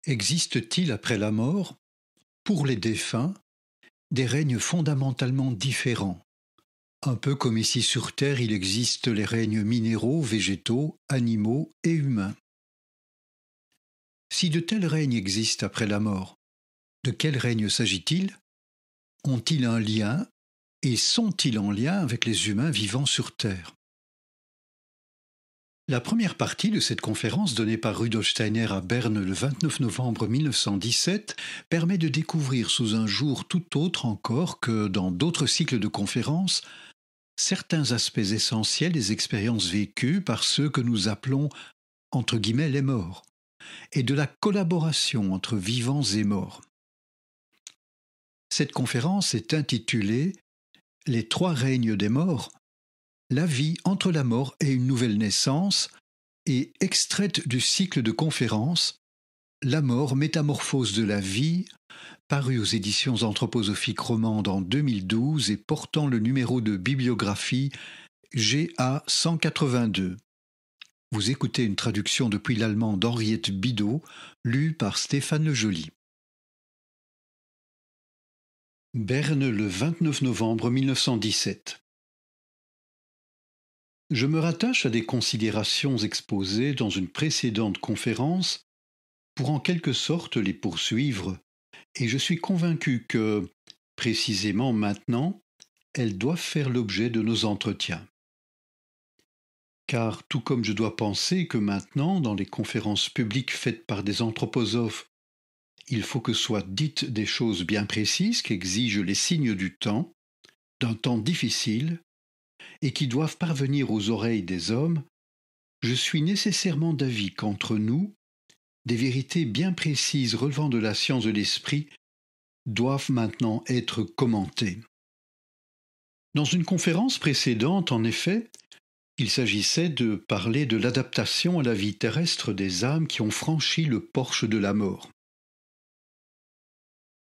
Existe-t-il après la mort, pour les défunts, des règnes fondamentalement différents? Un peu comme ici sur Terre, il existe les règnes minéraux, végétaux, animaux et humains. Si de tels règnes existent après la mort, de quel règne s'agit-il? Ont-ils un lien et sont-ils en lien avec les humains vivant sur Terre? La première partie de cette conférence donnée par Rudolf Steiner à Berne le 29 novembre 1917 permet de découvrir sous un jour tout autre encore que dans d'autres cycles de conférences certains aspects essentiels des expériences vécues par ceux que nous appelons entre guillemets les morts et de la collaboration entre vivants et morts. Cette conférence est intitulée Les trois règnes des morts, la vie entre la mort et une nouvelle naissance et extraite du cycle de conférences La mort, métamorphose de la vie, paru aux éditions anthroposophiques romandes en 2012 et portant le numéro de bibliographie GA 182. Vous écoutez une traduction depuis l'allemand d'Henriette Bidault, lue par Stéphane Le Joly. Berne le 29 novembre 1917. Je me rattache à des considérations exposées dans une précédente conférence pour en quelque sorte les poursuivre, et je suis convaincu que, précisément maintenant, elles doivent faire l'objet de nos entretiens. Car tout comme je dois penser que maintenant, dans les conférences publiques faites par des anthroposophes, il faut que soient dites des choses bien précises qu'exigent les signes du temps, d'un temps difficile, et qui doivent parvenir aux oreilles des hommes, je suis nécessairement d'avis qu'entre nous, des vérités bien précises relevant de la science de l'esprit doivent maintenant être commentées. Dans une conférence précédente, en effet, il s'agissait de parler de l'adaptation à la vie terrestre des âmes qui ont franchi le porche de la mort.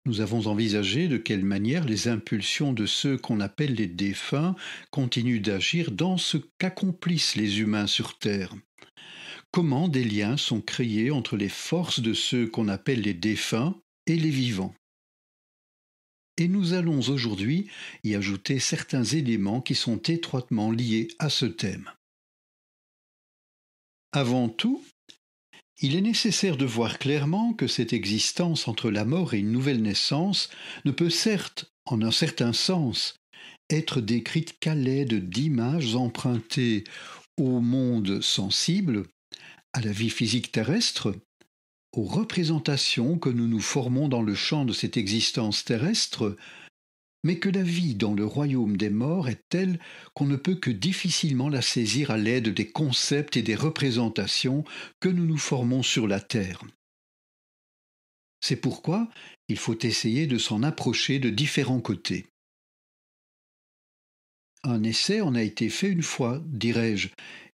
Nous avons envisagé de quelle manière les impulsions de ceux qu'on appelle les défunts continuent d'agir dans ce qu'accomplissent les humains sur Terre. Comment des liens sont créés entre les forces de ceux qu'on appelle les défunts et les vivants. Et nous allons aujourd'hui y ajouter certains éléments qui sont étroitement liés à ce thème. Avant tout, il est nécessaire de voir clairement que cette existence entre la mort et une nouvelle naissance ne peut certes, en un certain sens, être décrite qu'à l'aide d'images empruntées au monde sensible, à la vie physique terrestre, aux représentations que nous nous formons dans le champ de cette existence terrestre, mais que la vie dans le royaume des morts est telle qu'on ne peut que difficilement la saisir à l'aide des concepts et des représentations que nous nous formons sur la terre. C'est pourquoi il faut essayer de s'en approcher de différents côtés. Un essai en a été fait une fois, dirais-je,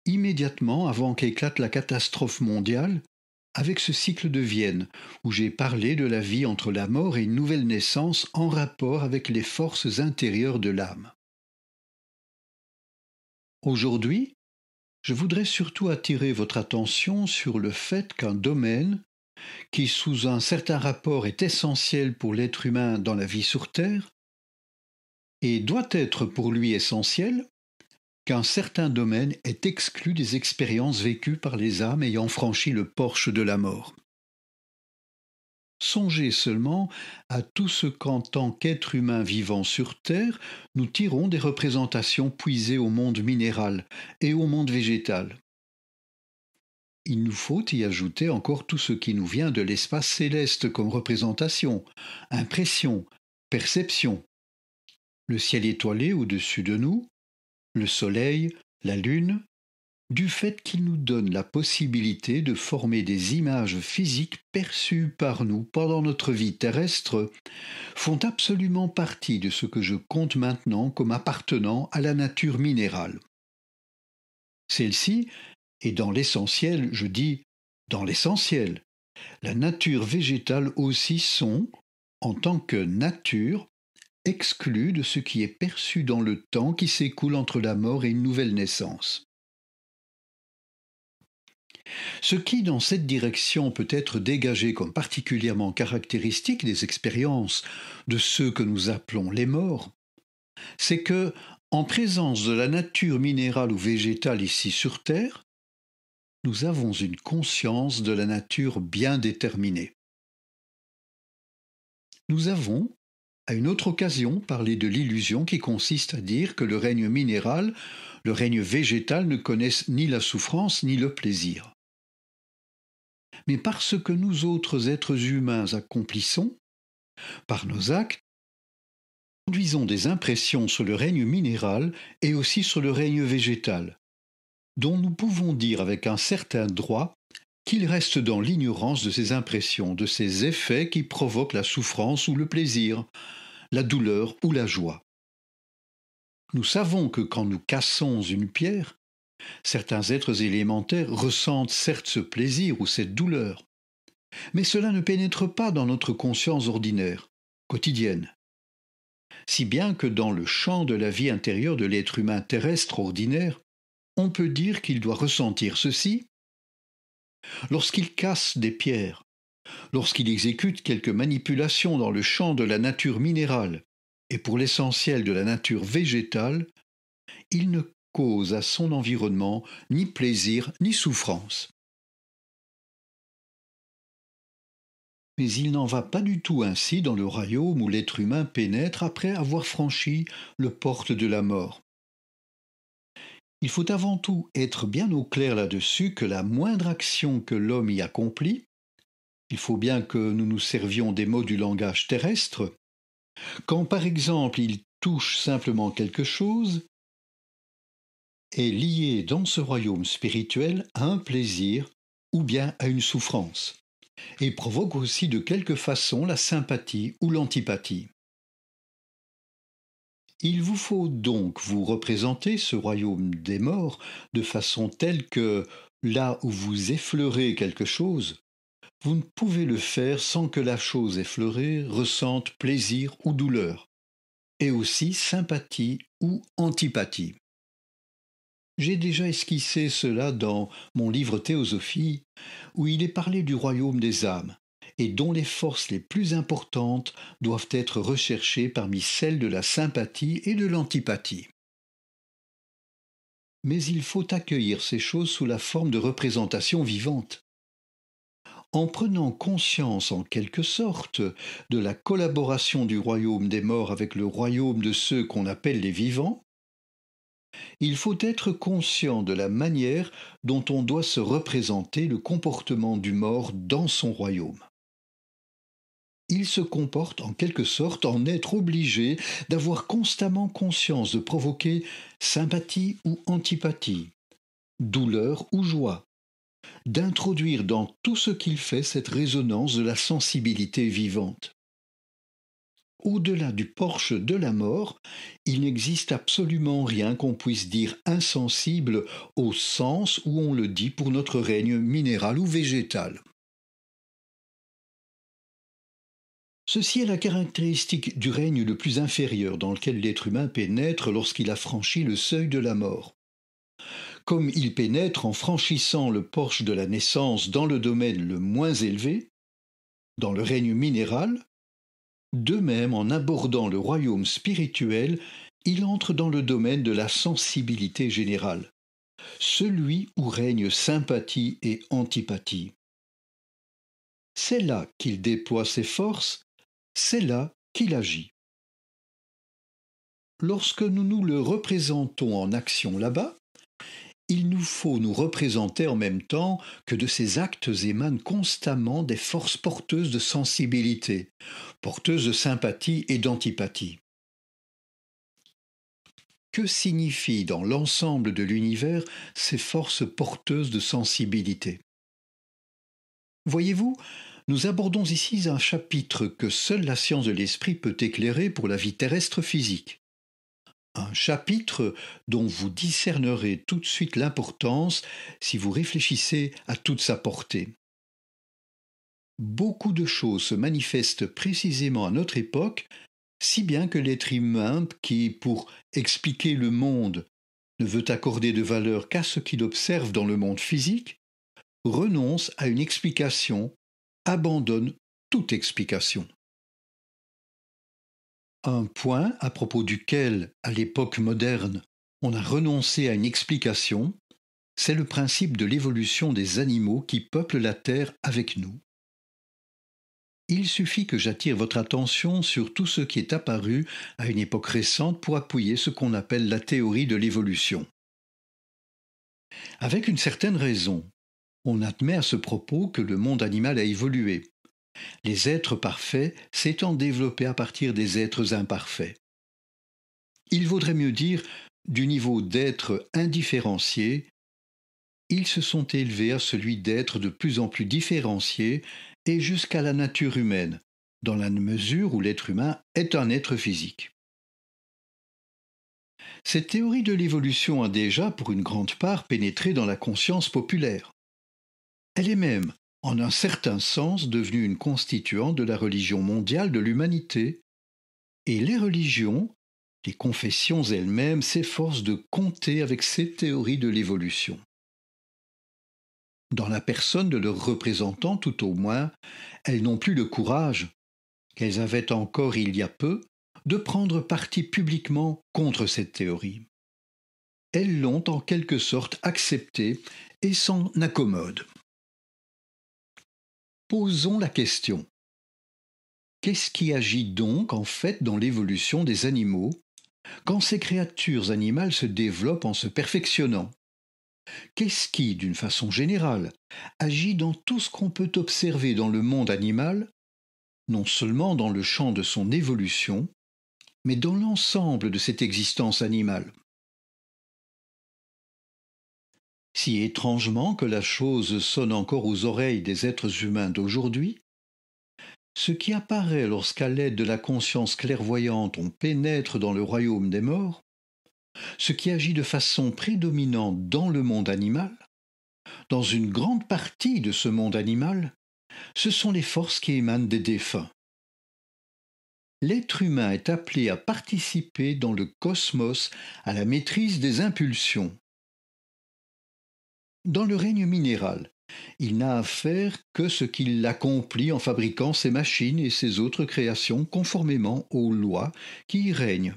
immédiatement avant qu'éclate la catastrophe mondiale, avec ce cycle de Vienne, où j'ai parlé de la vie entre la mort et une nouvelle naissance en rapport avec les forces intérieures de l'âme. Aujourd'hui, je voudrais surtout attirer votre attention sur le fait qu'un domaine, qui sous un certain rapport est essentiel pour l'être humain dans la vie sur Terre, et doit être pour lui essentiel, qu'un certain domaine est exclu des expériences vécues par les âmes ayant franchi le porche de la mort. Songez seulement à tout ce qu'en tant qu'être humain vivant sur Terre, nous tirons des représentations puisées au monde minéral et au monde végétal. Il nous faut y ajouter encore tout ce qui nous vient de l'espace céleste comme représentation, impression, perception. Le ciel étoilé au-dessus de nous, le soleil, la lune, du fait qu'il nous donne la possibilité de former des images physiques perçues par nous pendant notre vie terrestre, font absolument partie de ce que je compte maintenant comme appartenant à la nature minérale. Celle-ci est dans l'essentiel, je dis dans l'essentiel. La nature végétale aussi sont, en tant que nature, exclues de ce qui est perçu dans le temps qui s'écoule entre la mort et une nouvelle naissance. Ce qui, dans cette direction, peut être dégagé comme particulièrement caractéristique des expériences de ceux que nous appelons les morts, c'est que, en présence de la nature minérale ou végétale ici sur Terre, nous avons une conscience de la nature bien déterminée. Nous avons, à une autre occasion, parlé de l'illusion qui consiste à dire que le règne minéral, le règne végétal ne connaissent ni la souffrance ni le plaisir. Mais parce que nous autres êtres humains accomplissons, par nos actes, produisons des impressions sur le règne minéral et aussi sur le règne végétal, dont nous pouvons dire avec un certain droit qu'il reste dans l'ignorance de ces impressions, de ces effets qui provoquent la souffrance ou le plaisir, la douleur ou la joie. Nous savons que quand nous cassons une pierre, certains êtres élémentaires ressentent certes ce plaisir ou cette douleur, mais cela ne pénètre pas dans notre conscience ordinaire, quotidienne. Si bien que dans le champ de la vie intérieure de l'être humain terrestre ordinaire, on peut dire qu'il doit ressentir ceci lorsqu'il casse des pierres, lorsqu'il exécute quelques manipulations dans le champ de la nature minérale et pour l'essentiel de la nature végétale, il ne cause à son environnement ni plaisir ni souffrance. Mais il n'en va pas du tout ainsi dans le royaume où l'être humain pénètre après avoir franchi le porte de la mort. Il faut avant tout être bien au clair là-dessus que la moindre action que l'homme y accomplit, il faut bien que nous nous servions des mots du langage terrestre, quand par exemple il touche simplement quelque chose, est lié dans ce royaume spirituel à un plaisir ou bien à une souffrance, et provoque aussi de quelque façon la sympathie ou l'antipathie. Il vous faut donc vous représenter ce royaume des morts de façon telle que, là où vous effleurez quelque chose, vous ne pouvez le faire sans que la chose effleurée ressente plaisir ou douleur, et aussi sympathie ou antipathie. J'ai déjà esquissé cela dans mon livre Théosophie, où il est parlé du royaume des âmes, et dont les forces les plus importantes doivent être recherchées parmi celles de la sympathie et de l'antipathie. Mais il faut accueillir ces choses sous la forme de représentations vivantes. En prenant conscience en quelque sorte de la collaboration du royaume des morts avec le royaume de ceux qu'on appelle les vivants, il faut être conscient de la manière dont on doit se représenter le comportement du mort dans son royaume. Il se comporte en quelque sorte en être obligé d'avoir constamment conscience de provoquer sympathie ou antipathie, douleur ou joie, d'introduire dans tout ce qu'il fait cette résonance de la sensibilité vivante. Au-delà du porche de la mort, il n'existe absolument rien qu'on puisse dire insensible au sens où on le dit pour notre règne minéral ou végétal. Ceci est la caractéristique du règne le plus inférieur dans lequel l'être humain pénètre lorsqu'il a franchi le seuil de la mort. Comme il pénètre en franchissant le porche de la naissance dans le domaine le moins élevé, dans le règne minéral, de même, en abordant le royaume spirituel, il entre dans le domaine de la sensibilité générale, celui où règne sympathie et antipathie. C'est là qu'il déploie ses forces, c'est là qu'il agit. Lorsque nous nous le représentons en action là-bas, il nous faut nous représenter en même temps que de ces actes émanent constamment des forces porteuses de sensibilité, porteuses de sympathie et d'antipathie. Que signifient dans l'ensemble de l'univers ces forces porteuses de sensibilité? Voyez-vous, nous abordons ici un chapitre que seule la science de l'esprit peut éclairer pour la vie terrestre physique. Un chapitre dont vous discernerez tout de suite l'importance si vous réfléchissez à toute sa portée. Beaucoup de choses se manifestent précisément à notre époque, si bien que l'être humain qui, pour expliquer le monde, ne veut accorder de valeur qu'à ce qu'il observe dans le monde physique, renonce à une explication, abandonne toute explication. Un point à propos duquel, à l'époque moderne, on a renoncé à une explication, c'est le principe de l'évolution des animaux qui peuplent la Terre avec nous. Il suffit que j'attire votre attention sur tout ce qui est apparu à une époque récente pour appuyer ce qu'on appelle la théorie de l'évolution. Avec une certaine raison, on admet à ce propos que le monde animal a évolué, les êtres parfaits s'étant développés à partir des êtres imparfaits. Il vaudrait mieux dire, du niveau d'êtres indifférenciés, ils se sont élevés à celui d'êtres de plus en plus différenciés et jusqu'à la nature humaine, dans la mesure où l'être humain est un être physique. Cette théorie de l'évolution a déjà, pour une grande part, pénétré dans la conscience populaire. Elle est même, en un certain sens, devenue une constituante de la religion mondiale de l'humanité, et les religions, les confessions elles-mêmes s'efforcent de compter avec cette théorie de l'évolution. Dans la personne de leurs représentants, tout au moins, elles n'ont plus le courage, qu'elles avaient encore il y a peu, de prendre parti publiquement contre cette théorie. Elles l'ont en quelque sorte acceptée et s'en accommodent. Posons la question. Qu'est-ce qui agit donc en fait dans l'évolution des animaux quand ces créatures animales se développent en se perfectionnant? Qu'est-ce qui, d'une façon générale, agit dans tout ce qu'on peut observer dans le monde animal, non seulement dans le champ de son évolution, mais dans l'ensemble de cette existence animale? Si étrangement que la chose sonne encore aux oreilles des êtres humains d'aujourd'hui, ce qui apparaît lorsqu'à l'aide de la conscience clairvoyante on pénètre dans le royaume des morts, ce qui agit de façon prédominante dans le monde animal, dans une grande partie de ce monde animal, ce sont les forces qui émanent des défunts. L'être humain est appelé à participer dans le cosmos à la maîtrise des impulsions. Dans le règne minéral, il n'a à faire que ce qu'il accomplit en fabriquant ses machines et ses autres créations conformément aux lois qui y règnent.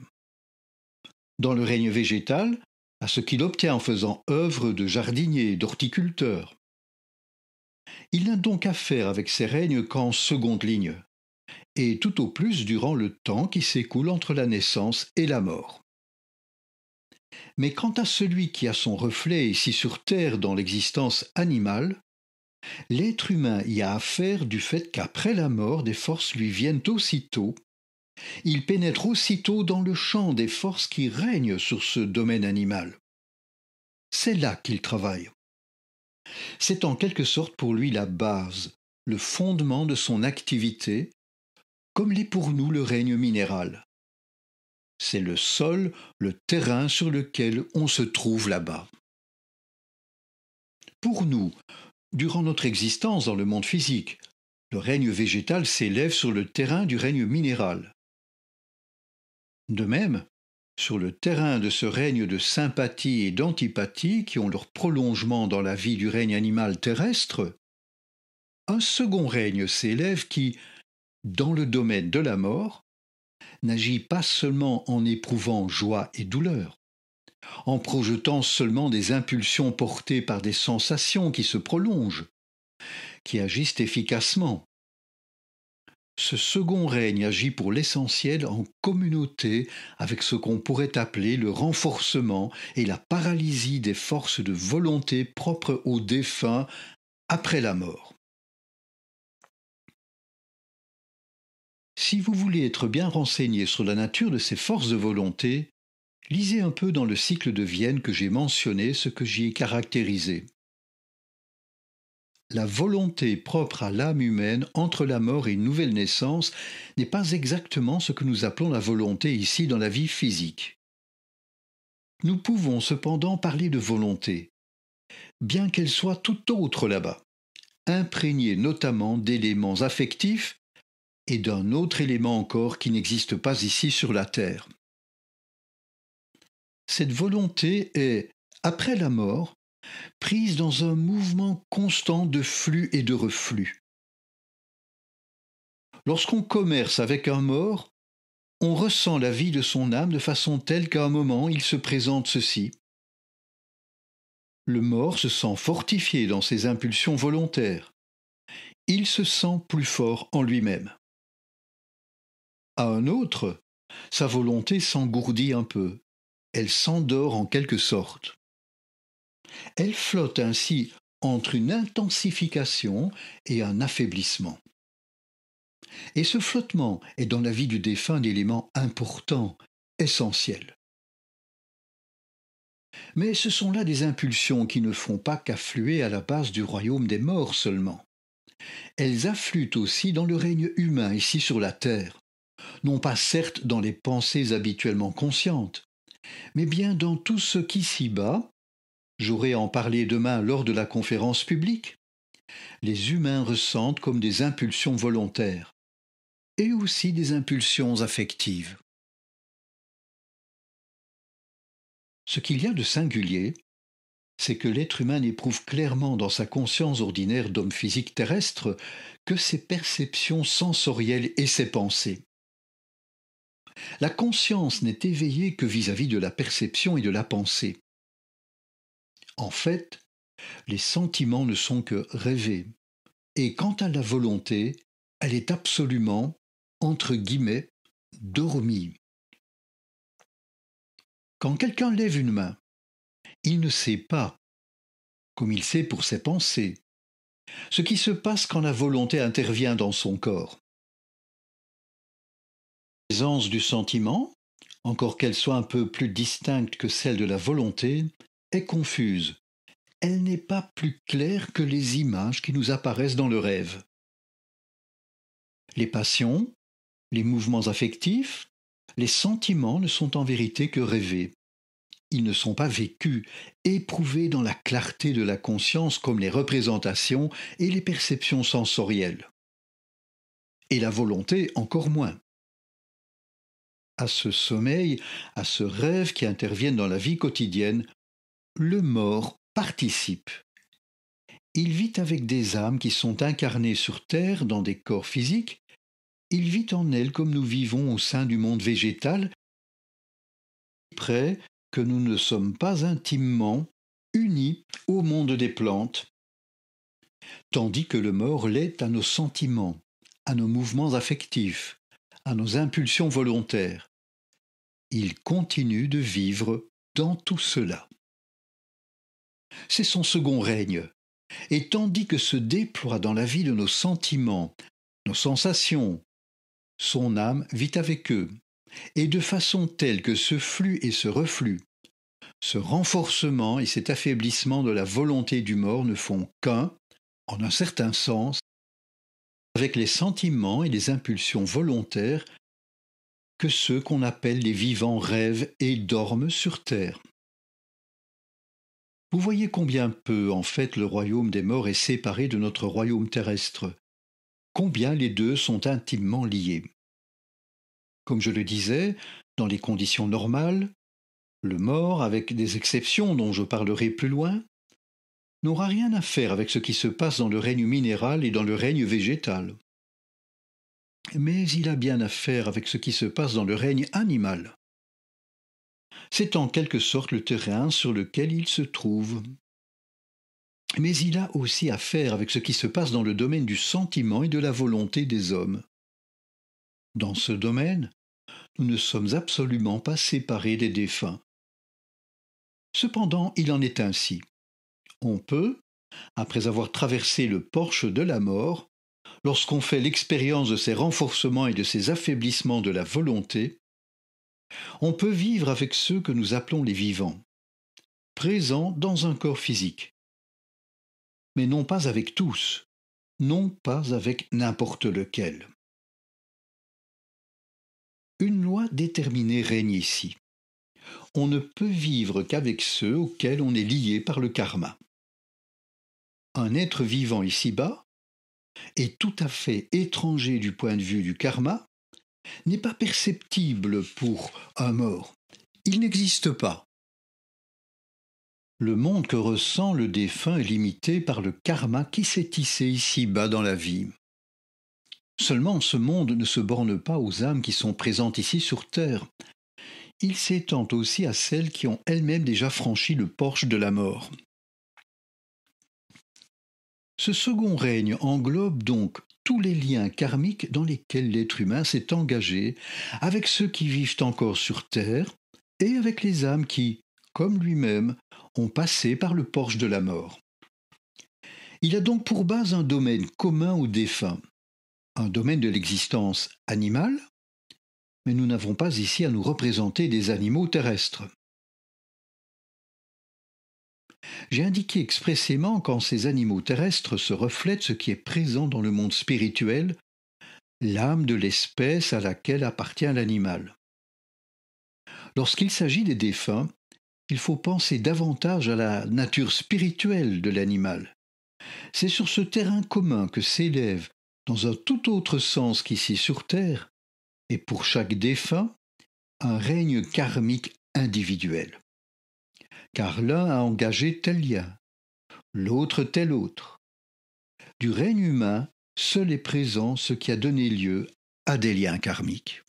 Dans le règne végétal, à ce qu'il obtient en faisant œuvre de jardinier et d'horticulteur. Il n'a donc affaire avec ces règnes qu'en seconde ligne, et tout au plus durant le temps qui s'écoule entre la naissance et la mort. Mais quant à celui qui a son reflet ici sur Terre dans l'existence animale, l'être humain y a affaire du fait qu'après la mort des forces lui viennent aussitôt. Il pénètre aussitôt dans le champ des forces qui règnent sur ce domaine animal. C'est là qu'il travaille. C'est en quelque sorte pour lui la base, le fondement de son activité, comme l'est pour nous le règne minéral. C'est le sol, le terrain sur lequel on se trouve là-bas. Pour nous, durant notre existence dans le monde physique, le règne végétal s'élève sur le terrain du règne minéral. De même, sur le terrain de ce règne de sympathie et d'antipathie qui ont leur prolongement dans la vie du règne animal terrestre, un second règne s'élève qui, dans le domaine de la mort, n'agit pas seulement en éprouvant joie et douleur, en projetant seulement des impulsions portées par des sensations qui se prolongent, qui agissent efficacement. Ce second règne agit pour l'essentiel en communauté avec ce qu'on pourrait appeler le renforcement et la paralysie des forces de volonté propres aux défunts après la mort. Si vous voulez être bien renseigné sur la nature de ces forces de volonté, lisez un peu dans le cycle de Vienne que j'ai mentionné ce que j'y ai caractérisé. La volonté propre à l'âme humaine entre la mort et une nouvelle naissance n'est pas exactement ce que nous appelons la volonté ici dans la vie physique. Nous pouvons cependant parler de volonté, bien qu'elle soit tout autre là-bas, imprégnée notamment d'éléments affectifs et d'un autre élément encore qui n'existe pas ici sur la Terre. Cette volonté est, après la mort, prise dans un mouvement constant de flux et de reflux. Lorsqu'on commerce avec un mort, on ressent la vie de son âme de façon telle qu'à un moment il se présente ceci. Le mort se sent fortifié dans ses impulsions volontaires. Il se sent plus fort en lui-même. À un autre, sa volonté s'engourdit un peu. Elle s'endort en quelque sorte. Elle flotte ainsi entre une intensification et un affaiblissement. Et ce flottement est dans la vie du défunt d'éléments importants, essentiels. Mais ce sont là des impulsions qui ne font pas qu'affluer à la base du royaume des morts seulement. Elles affluent aussi dans le règne humain ici sur la terre, non pas certes dans les pensées habituellement conscientes, mais bien dans tout ce qu'ici-bas, j'aurai à en parler demain lors de la conférence publique, les humains ressentent comme des impulsions volontaires et aussi des impulsions affectives. Ce qu'il y a de singulier, c'est que l'être humain n'éprouve clairement dans sa conscience ordinaire d'homme physique terrestre que ses perceptions sensorielles et ses pensées. La conscience n'est éveillée que vis-à-vis de la perception et de la pensée. En fait, les sentiments ne sont que rêvés. Et quant à la volonté, elle est absolument, entre guillemets, dormie. Quand quelqu'un lève une main, il ne sait pas, comme il sait pour ses pensées, ce qui se passe quand la volonté intervient dans son corps. La présence du sentiment, encore qu'elle soit un peu plus distincte que celle de la volonté, est confuse. Elle n'est pas plus claire que les images qui nous apparaissent dans le rêve. Les passions, les mouvements affectifs, les sentiments ne sont en vérité que rêvés. Ils ne sont pas vécus, éprouvés dans la clarté de la conscience comme les représentations et les perceptions sensorielles. Et la volonté encore moins. À ce sommeil, à ce rêve qui interviennent dans la vie quotidienne, le mort participe. Il vit avec des âmes qui sont incarnées sur Terre dans des corps physiques. Il vit en elles comme nous vivons au sein du monde végétal, près que nous ne sommes pas intimement unis au monde des plantes, tandis que le mort l'est à nos sentiments, à nos mouvements affectifs, à nos impulsions volontaires. Il continue de vivre dans tout cela. C'est son second règne, et tandis que se déploie dans la vie de nos sentiments, nos sensations, son âme vit avec eux, et de façon telle que ce flux et ce reflux, ce renforcement et cet affaiblissement de la volonté du mort ne font qu'un, en un certain sens, avec les sentiments et les impulsions volontaires que ceux qu'on appelle les vivants rêvent et dorment sur terre. Vous voyez combien peu, en fait, le royaume des morts est séparé de notre royaume terrestre, combien les deux sont intimement liés. Comme je le disais, dans les conditions normales, le mort, avec des exceptions dont je parlerai plus loin, n'aura rien à faire avec ce qui se passe dans le règne minéral et dans le règne végétal. Mais il a bien à faire avec ce qui se passe dans le règne animal. C'est en quelque sorte le terrain sur lequel il se trouve. Mais il a aussi à faire avec ce qui se passe dans le domaine du sentiment et de la volonté des hommes. Dans ce domaine, nous ne sommes absolument pas séparés des défunts. Cependant, il en est ainsi. On peut, après avoir traversé le porche de la mort, lorsqu'on fait l'expérience de ces renforcements et de ces affaiblissements de la volonté, on peut vivre avec ceux que nous appelons les vivants, présents dans un corps physique. Mais non pas avec tous, non pas avec n'importe lequel. Une loi déterminée règne ici. On ne peut vivre qu'avec ceux auxquels on est lié par le karma. Un être vivant ici-bas est tout à fait étranger du point de vue du karma, n'est pas perceptible pour un mort. Il n'existe pas. Le monde que ressent le défunt est limité par le karma qui s'est tissé ici-bas dans la vie. Seulement, ce monde ne se borne pas aux âmes qui sont présentes ici sur Terre. Il s'étend aussi à celles qui ont elles-mêmes déjà franchi le porche de la mort. Ce second règne englobe donc tous les liens karmiques dans lesquels l'être humain s'est engagé avec ceux qui vivent encore sur Terre et avec les âmes qui, comme lui-même, ont passé par le porche de la mort. Il a donc pour base un domaine commun aux défunts, un domaine de l'existence animale, mais nous n'avons pas ici à nous représenter des animaux terrestres. J'ai indiqué expressément qu'en ces animaux terrestres se reflète ce qui est présent dans le monde spirituel, l'âme de l'espèce à laquelle appartient l'animal. Lorsqu'il s'agit des défunts, il faut penser davantage à la nature spirituelle de l'animal. C'est sur ce terrain commun que s'élève, dans un tout autre sens qu'ici sur Terre, et pour chaque défunt, un règne karmique individuel. Car l'un a engagé tel lien, l'autre tel autre. Du règne humain, seul est présent ce qui a donné lieu à des liens karmiques.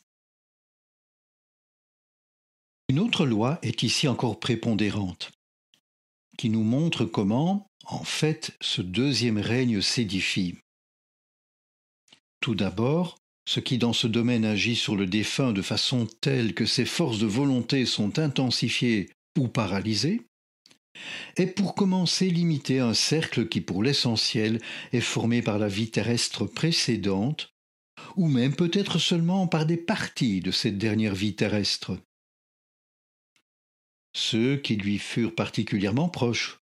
Une autre loi est ici encore prépondérante, qui nous montre comment, en fait, ce deuxième règne s'édifie. Tout d'abord, ce qui dans ce domaine agit sur le défunt de façon telle que ses forces de volonté sont intensifiées ou paralysées, est pour commencer limité à un cercle qui pour l'essentiel est formé par la vie terrestre précédente, ou même peut-être seulement par des parties de cette dernière vie terrestre. Ceux qui lui furent particulièrement proches,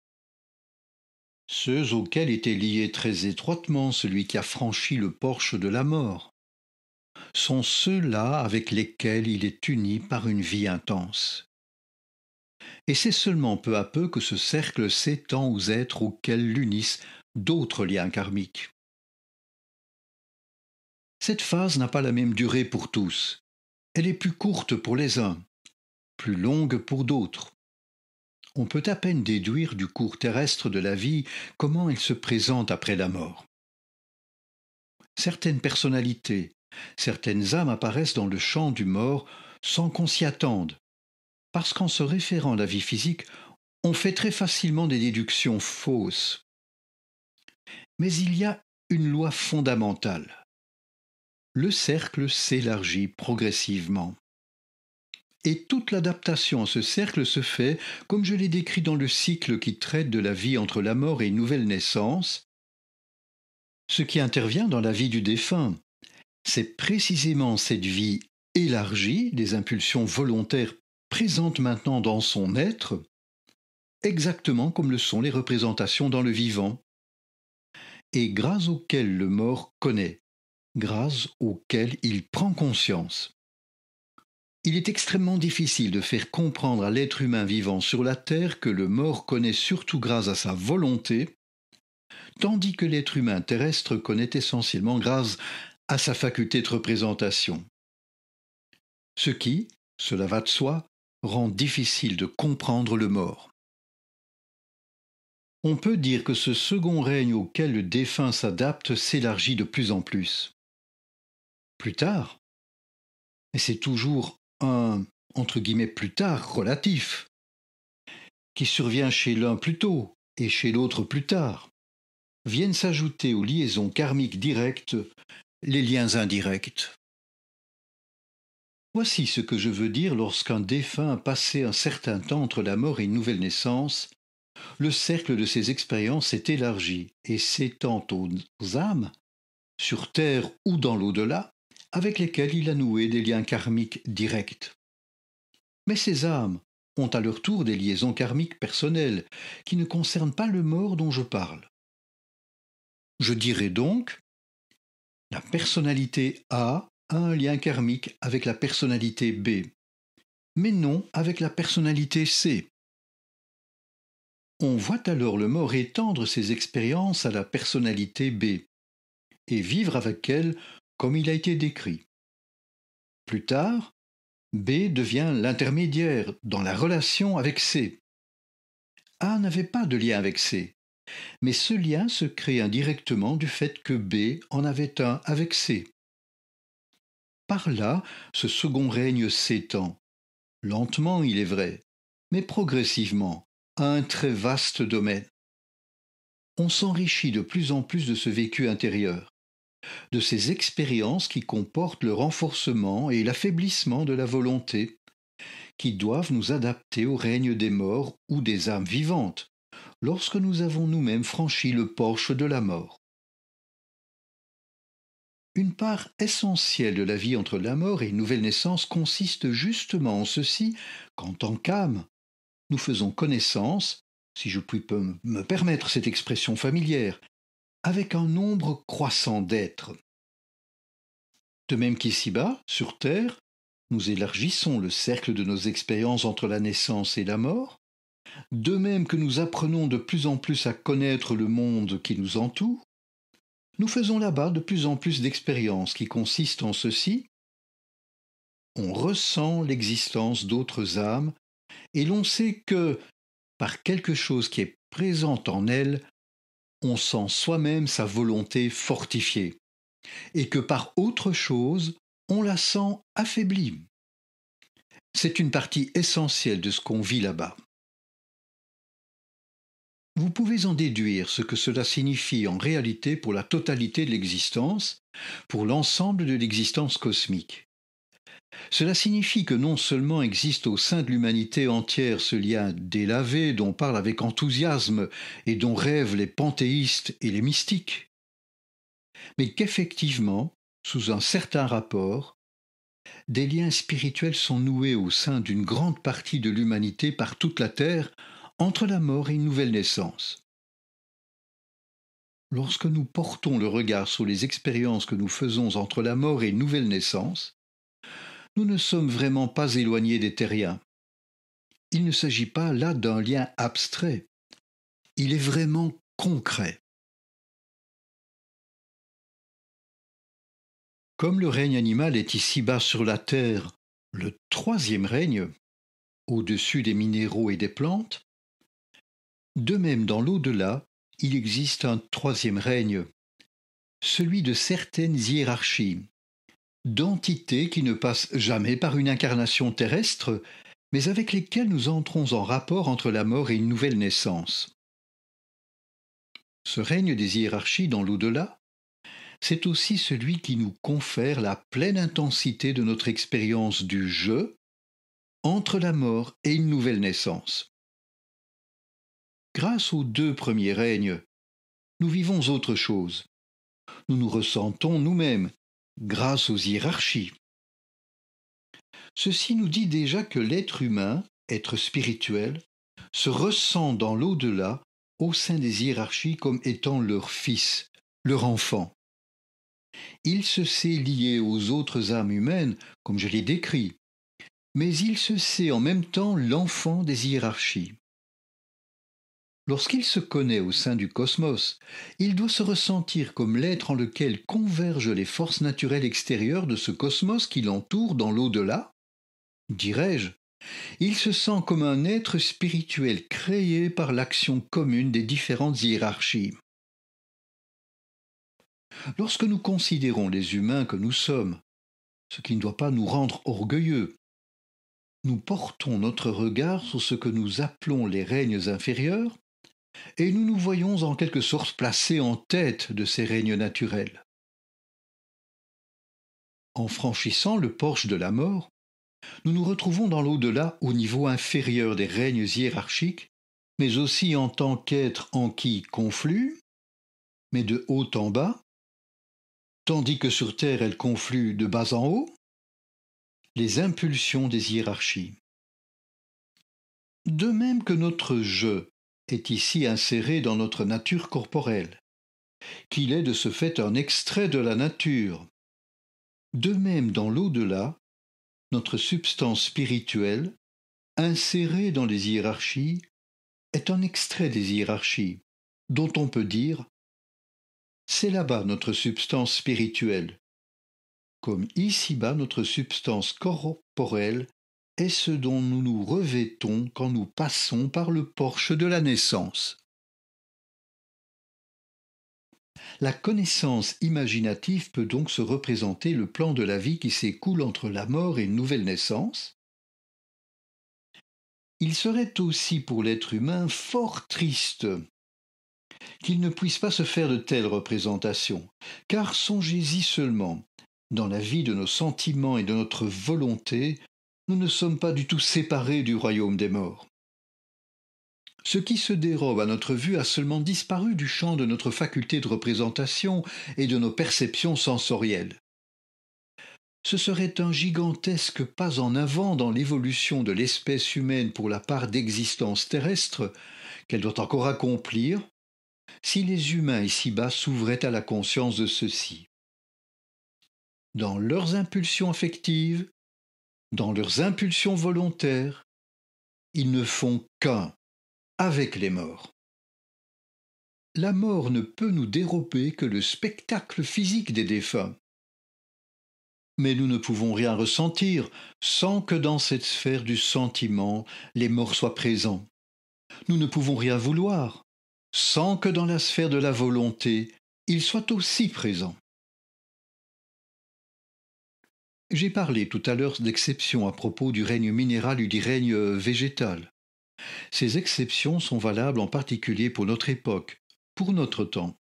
ceux auxquels était lié très étroitement celui qui a franchi le porche de la mort, sont ceux-là avec lesquels il est uni par une vie intense. Et c'est seulement peu à peu que ce cercle s'étend aux êtres auxquels l'unissent d'autres liens karmiques. Cette phase n'a pas la même durée pour tous. Elle est plus courte pour les uns, plus longue pour d'autres. On peut à peine déduire du cours terrestre de la vie comment elle se présente après la mort. Certaines personnalités, certaines âmes apparaissent dans le champ du mort sans qu'on s'y attende, parce qu'en se référant à la vie physique, on fait très facilement des déductions fausses. Mais il y a une loi fondamentale. Le cercle s'élargit progressivement. Et toute l'adaptation à ce cercle se fait, comme je l'ai décrit dans le cycle qui traite de la vie entre la mort et une nouvelle naissance. Ce qui intervient dans la vie du défunt, c'est précisément cette vie élargie des impulsions volontaires présentes maintenant dans son être, exactement comme le sont les représentations dans le vivant, et grâce auxquelles le mort connaît, grâce auxquelles il prend conscience. Il est extrêmement difficile de faire comprendre à l'être humain vivant sur la Terre que le mort connaît surtout grâce à sa volonté, tandis que l'être humain terrestre connaît essentiellement grâce à sa faculté de représentation. Ce qui, cela va de soi, rend difficile de comprendre le mort. On peut dire que ce second règne auquel le défunt s'adapte s'élargit de plus en plus. Plus tard, et c'est toujours un, entre guillemets, plus tard relatif, qui survient chez l'un plus tôt et chez l'autre plus tard, viennent s'ajouter aux liaisons karmiques directes les liens indirects. Voici ce que je veux dire lorsqu'un défunt a passé un certain temps entre la mort et une nouvelle naissance. Le cercle de ses expériences s'est élargi et s'étend aux âmes, sur Terre ou dans l'au-delà, avec lesquelles il a noué des liens karmiques directs. Mais ces âmes ont à leur tour des liaisons karmiques personnelles qui ne concernent pas le mort dont je parle. Je dirais donc, la personnalité A a un lien karmique avec la personnalité B, mais non avec la personnalité C. On voit alors le mort étendre ses expériences à la personnalité B et vivre avec elle comme il a été décrit. Plus tard, B devient l'intermédiaire dans la relation avec C. A n'avait pas de lien avec C, mais ce lien se crée indirectement du fait que B en avait un avec C. Par là, ce second règne s'étend, lentement il est vrai, mais progressivement, à un très vaste domaine. On s'enrichit de plus en plus de ce vécu intérieur, de ces expériences qui comportent le renforcement et l'affaiblissement de la volonté, qui doivent nous adapter au règne des morts ou des âmes vivantes, lorsque nous avons nous-mêmes franchi le porche de la mort. Une part essentielle de la vie entre la mort et une nouvelle naissance consiste justement en ceci qu'en tant qu'âme, nous faisons connaissance, si je puis me permettre cette expression familière, avec un nombre croissant d'êtres. De même qu'ici-bas, sur Terre, nous élargissons le cercle de nos expériences entre la naissance et la mort, de même que nous apprenons de plus en plus à connaître le monde qui nous entoure, nous faisons là-bas de plus en plus d'expériences qui consistent en ceci: on ressent l'existence d'autres âmes et l'on sait que, par quelque chose qui est présent en elles, on sent soi-même sa volonté fortifiée, et que par autre chose, on la sent affaiblie. C'est une partie essentielle de ce qu'on vit là-bas. Vous pouvez en déduire ce que cela signifie en réalité pour la totalité de l'existence, pour l'ensemble de l'existence cosmique. Cela signifie que non seulement existe au sein de l'humanité entière ce lien délavé dont parlent avec enthousiasme et dont rêvent les panthéistes et les mystiques, mais qu'effectivement, sous un certain rapport, des liens spirituels sont noués au sein d'une grande partie de l'humanité par toute la Terre entre la mort et une nouvelle naissance. Lorsque nous portons le regard sur les expériences que nous faisons entre la mort et une nouvelle naissance, nous ne sommes vraiment pas éloignés des terriens. Il ne s'agit pas là d'un lien abstrait. Il est vraiment concret. Comme le règne animal est ici-bas sur la terre le troisième règne, au-dessus des minéraux et des plantes, de même dans l'au-delà, il existe un troisième règne, celui de certaines hiérarchies, d'entités qui ne passent jamais par une incarnation terrestre, mais avec lesquelles nous entrons en rapport entre la mort et une nouvelle naissance. Ce règne des hiérarchies dans l'au-delà, c'est aussi celui qui nous confère la pleine intensité de notre expérience du je entre la mort et une nouvelle naissance. Grâce aux deux premiers règnes, nous vivons autre chose. Nous nous ressentons nous-mêmes, grâce aux hiérarchies. Ceci nous dit déjà que l'être humain, être spirituel, se ressent dans l'au-delà, au sein des hiérarchies, comme étant leur fils, leur enfant. Il se sait lié aux autres âmes humaines, comme je l'ai décrit, mais il se sait en même temps l'enfant des hiérarchies. Lorsqu'il se connaît au sein du cosmos, il doit se ressentir comme l'être en lequel convergent les forces naturelles extérieures de ce cosmos qui l'entoure dans l'au-delà. Dirais-je, il se sent comme un être spirituel créé par l'action commune des différentes hiérarchies. Lorsque nous considérons les humains que nous sommes, ce qui ne doit pas nous rendre orgueilleux, nous portons notre regard sur ce que nous appelons les règnes inférieurs, et nous nous voyons en quelque sorte placés en tête de ces règnes naturels. En franchissant le porche de la mort, nous nous retrouvons dans l'au-delà au niveau inférieur des règnes hiérarchiques, mais aussi en tant qu'êtres en qui confluent, mais de haut en bas, tandis que sur Terre elles confluent de bas en haut, les impulsions des hiérarchies. De même que notre je est ici inséré dans notre nature corporelle, qu'il est de ce fait un extrait de la nature. De même dans l'au-delà, notre substance spirituelle, insérée dans les hiérarchies, est un extrait des hiérarchies, dont on peut dire « c'est là-bas notre substance spirituelle », comme ici-bas notre substance corporelle est ce dont nous nous revêtons quand nous passons par le porche de la naissance. La connaissance imaginative peut donc se représenter le plan de la vie qui s'écoule entre la mort et une nouvelle naissance. Il serait aussi pour l'être humain fort triste qu'il ne puisse pas se faire de telles représentations, car songez-y seulement, dans la vie de nos sentiments et de notre volonté, nous ne sommes pas du tout séparés du royaume des morts. Ce qui se dérobe à notre vue a seulement disparu du champ de notre faculté de représentation et de nos perceptions sensorielles. Ce serait un gigantesque pas en avant dans l'évolution de l'espèce humaine pour la part d'existence terrestre qu'elle doit encore accomplir si les humains ici-bas s'ouvraient à la conscience de ceci. Dans leurs impulsions affectives, dans leurs impulsions volontaires, ils ne font qu'un avec les morts. La mort ne peut nous dérober que le spectacle physique des défunts. Mais nous ne pouvons rien ressentir sans que dans cette sphère du sentiment, les morts soient présents. Nous ne pouvons rien vouloir sans que dans la sphère de la volonté, ils soient aussi présents. J'ai parlé tout à l'heure d'exceptions à propos du règne minéral et du règne végétal. Ces exceptions sont valables en particulier pour notre époque, pour notre temps.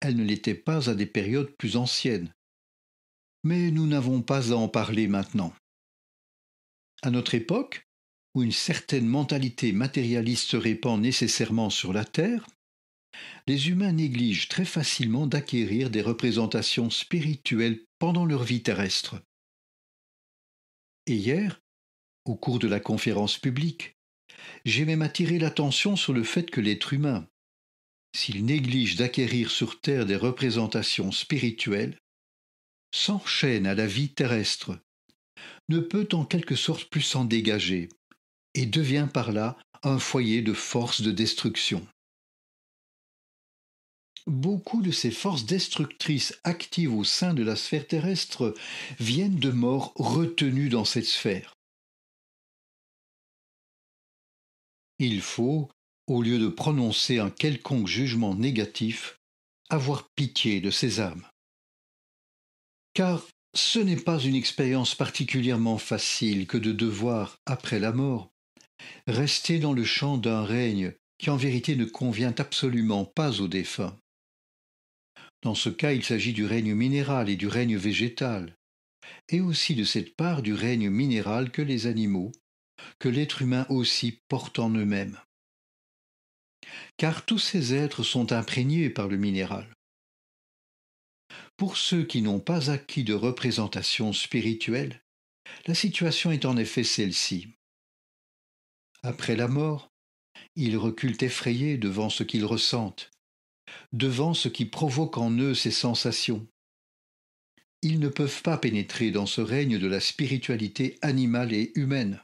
Elles ne l'étaient pas à des périodes plus anciennes. Mais nous n'avons pas à en parler maintenant. À notre époque, où une certaine mentalité matérialiste se répand nécessairement sur la Terre, les humains négligent très facilement d'acquérir des représentations spirituelles pendant leur vie terrestre. Et hier, au cours de la conférence publique, j'ai même attiré l'attention sur le fait que l'être humain, s'il néglige d'acquérir sur Terre des représentations spirituelles, s'enchaîne à la vie terrestre, ne peut en quelque sorte plus s'en dégager, et devient par là un foyer de forces de destruction. Beaucoup de ces forces destructrices actives au sein de la sphère terrestre viennent de morts retenues dans cette sphère. Il faut, au lieu de prononcer un quelconque jugement négatif, avoir pitié de ces âmes. Car ce n'est pas une expérience particulièrement facile que de devoir, après la mort, rester dans le champ d'un règne qui en vérité ne convient absolument pas aux défunts. Dans ce cas, il s'agit du règne minéral et du règne végétal, et aussi de cette part du règne minéral que les animaux, que l'être humain aussi porte en eux-mêmes. Car tous ces êtres sont imprégnés par le minéral. Pour ceux qui n'ont pas acquis de représentation spirituelle, la situation est en effet celle-ci. Après la mort, ils reculent effrayés devant ce qu'ils ressentent, devant ce qui provoque en eux ces sensations. Ils ne peuvent pas pénétrer dans ce règne de la spiritualité animale et humaine.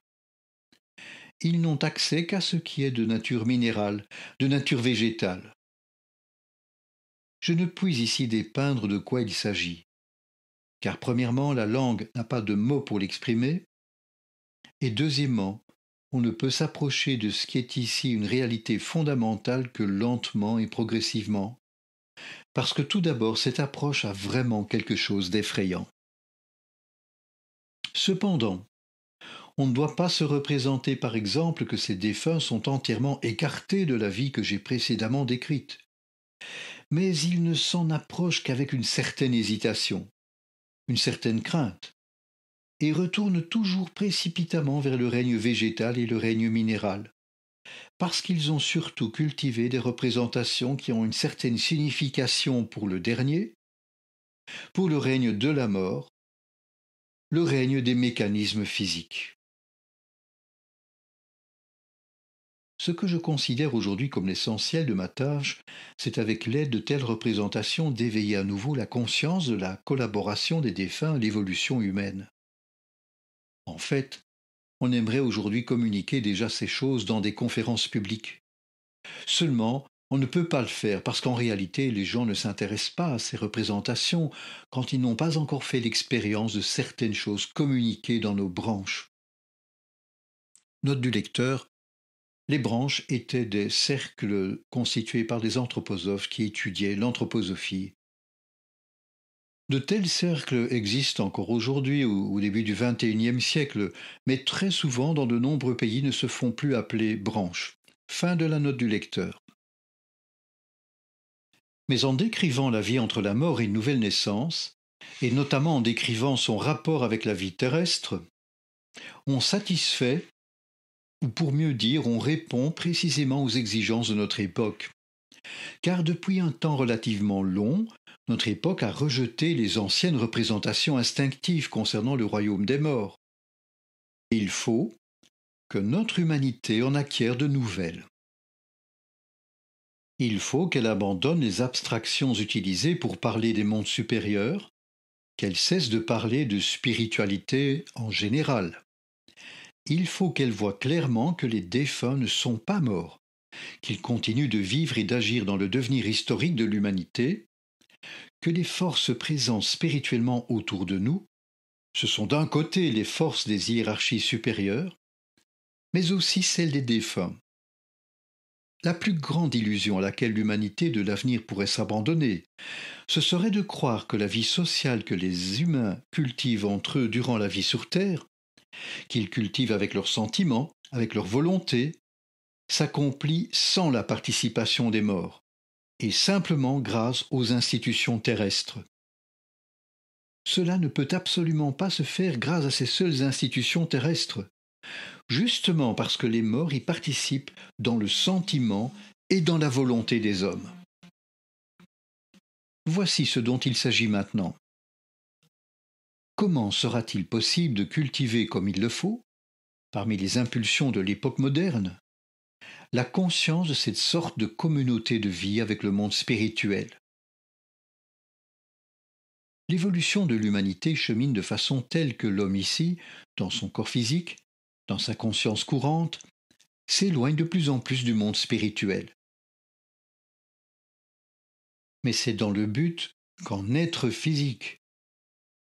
Ils n'ont accès qu'à ce qui est de nature minérale, de nature végétale. Je ne puis ici dépeindre de quoi il s'agit, car premièrement, la langue n'a pas de mots pour l'exprimer, et deuxièmement, on ne peut s'approcher de ce qui est ici une réalité fondamentale que lentement et progressivement, parce que tout d'abord, cette approche a vraiment quelque chose d'effrayant. Cependant, on ne doit pas se représenter par exemple que ces défunts sont entièrement écartés de la vie que j'ai précédemment décrite. Mais ils ne s'en approchent qu'avec une certaine hésitation, une certaine crainte, et retournent toujours précipitamment vers le règne végétal et le règne minéral, parce qu'ils ont surtout cultivé des représentations qui ont une certaine signification pour le dernier, pour le règne de la mort, le règne des mécanismes physiques. Ce que je considère aujourd'hui comme l'essentiel de ma tâche, c'est avec l'aide de telles représentations d'éveiller à nouveau la conscience de la collaboration des défunts à l'évolution humaine. En fait, on aimerait aujourd'hui communiquer déjà ces choses dans des conférences publiques. Seulement, on ne peut pas le faire parce qu'en réalité, les gens ne s'intéressent pas à ces représentations quand ils n'ont pas encore fait l'expérience de certaines choses communiquées dans nos branches. Note du lecteur. Les branches étaient des cercles constitués par des anthroposophes qui étudiaient l'anthroposophie. De tels cercles existent encore aujourd'hui au début du XXIe siècle, mais très souvent dans de nombreux pays ne se font plus appeler branches. Fin de la note du lecteur. Mais en décrivant la vie entre la mort et une nouvelle naissance, et notamment en décrivant son rapport avec la vie terrestre, on satisfait, ou pour mieux dire, on répond précisément aux exigences de notre époque. Car depuis un temps relativement long, notre époque a rejeté les anciennes représentations instinctives concernant le royaume des morts. Il faut que notre humanité en acquiert de nouvelles. Il faut qu'elle abandonne les abstractions utilisées pour parler des mondes supérieurs, qu'elle cesse de parler de spiritualité en général. Il faut qu'elle voie clairement que les défunts ne sont pas morts, qu'ils continuent de vivre et d'agir dans le devenir historique de l'humanité, que les forces présentes spirituellement autour de nous, ce sont d'un côté les forces des hiérarchies supérieures, mais aussi celles des défunts. La plus grande illusion à laquelle l'humanité de l'avenir pourrait s'abandonner, ce serait de croire que la vie sociale que les humains cultivent entre eux durant la vie sur Terre, qu'ils cultivent avec leurs sentiments, avec leur volonté, s'accomplit sans la participation des morts, et simplement grâce aux institutions terrestres. Cela ne peut absolument pas se faire grâce à ces seules institutions terrestres, justement parce que les morts y participent dans le sentiment et dans la volonté des hommes. Voici ce dont il s'agit maintenant. Comment sera-t-il possible de cultiver comme il le faut, parmi les impulsions de l'époque moderne, la conscience de cette sorte de communauté de vie avec le monde spirituel? L'évolution de l'humanité chemine de façon telle que l'homme ici, dans son corps physique, dans sa conscience courante, s'éloigne de plus en plus du monde spirituel. Mais c'est dans le but qu'en être physique,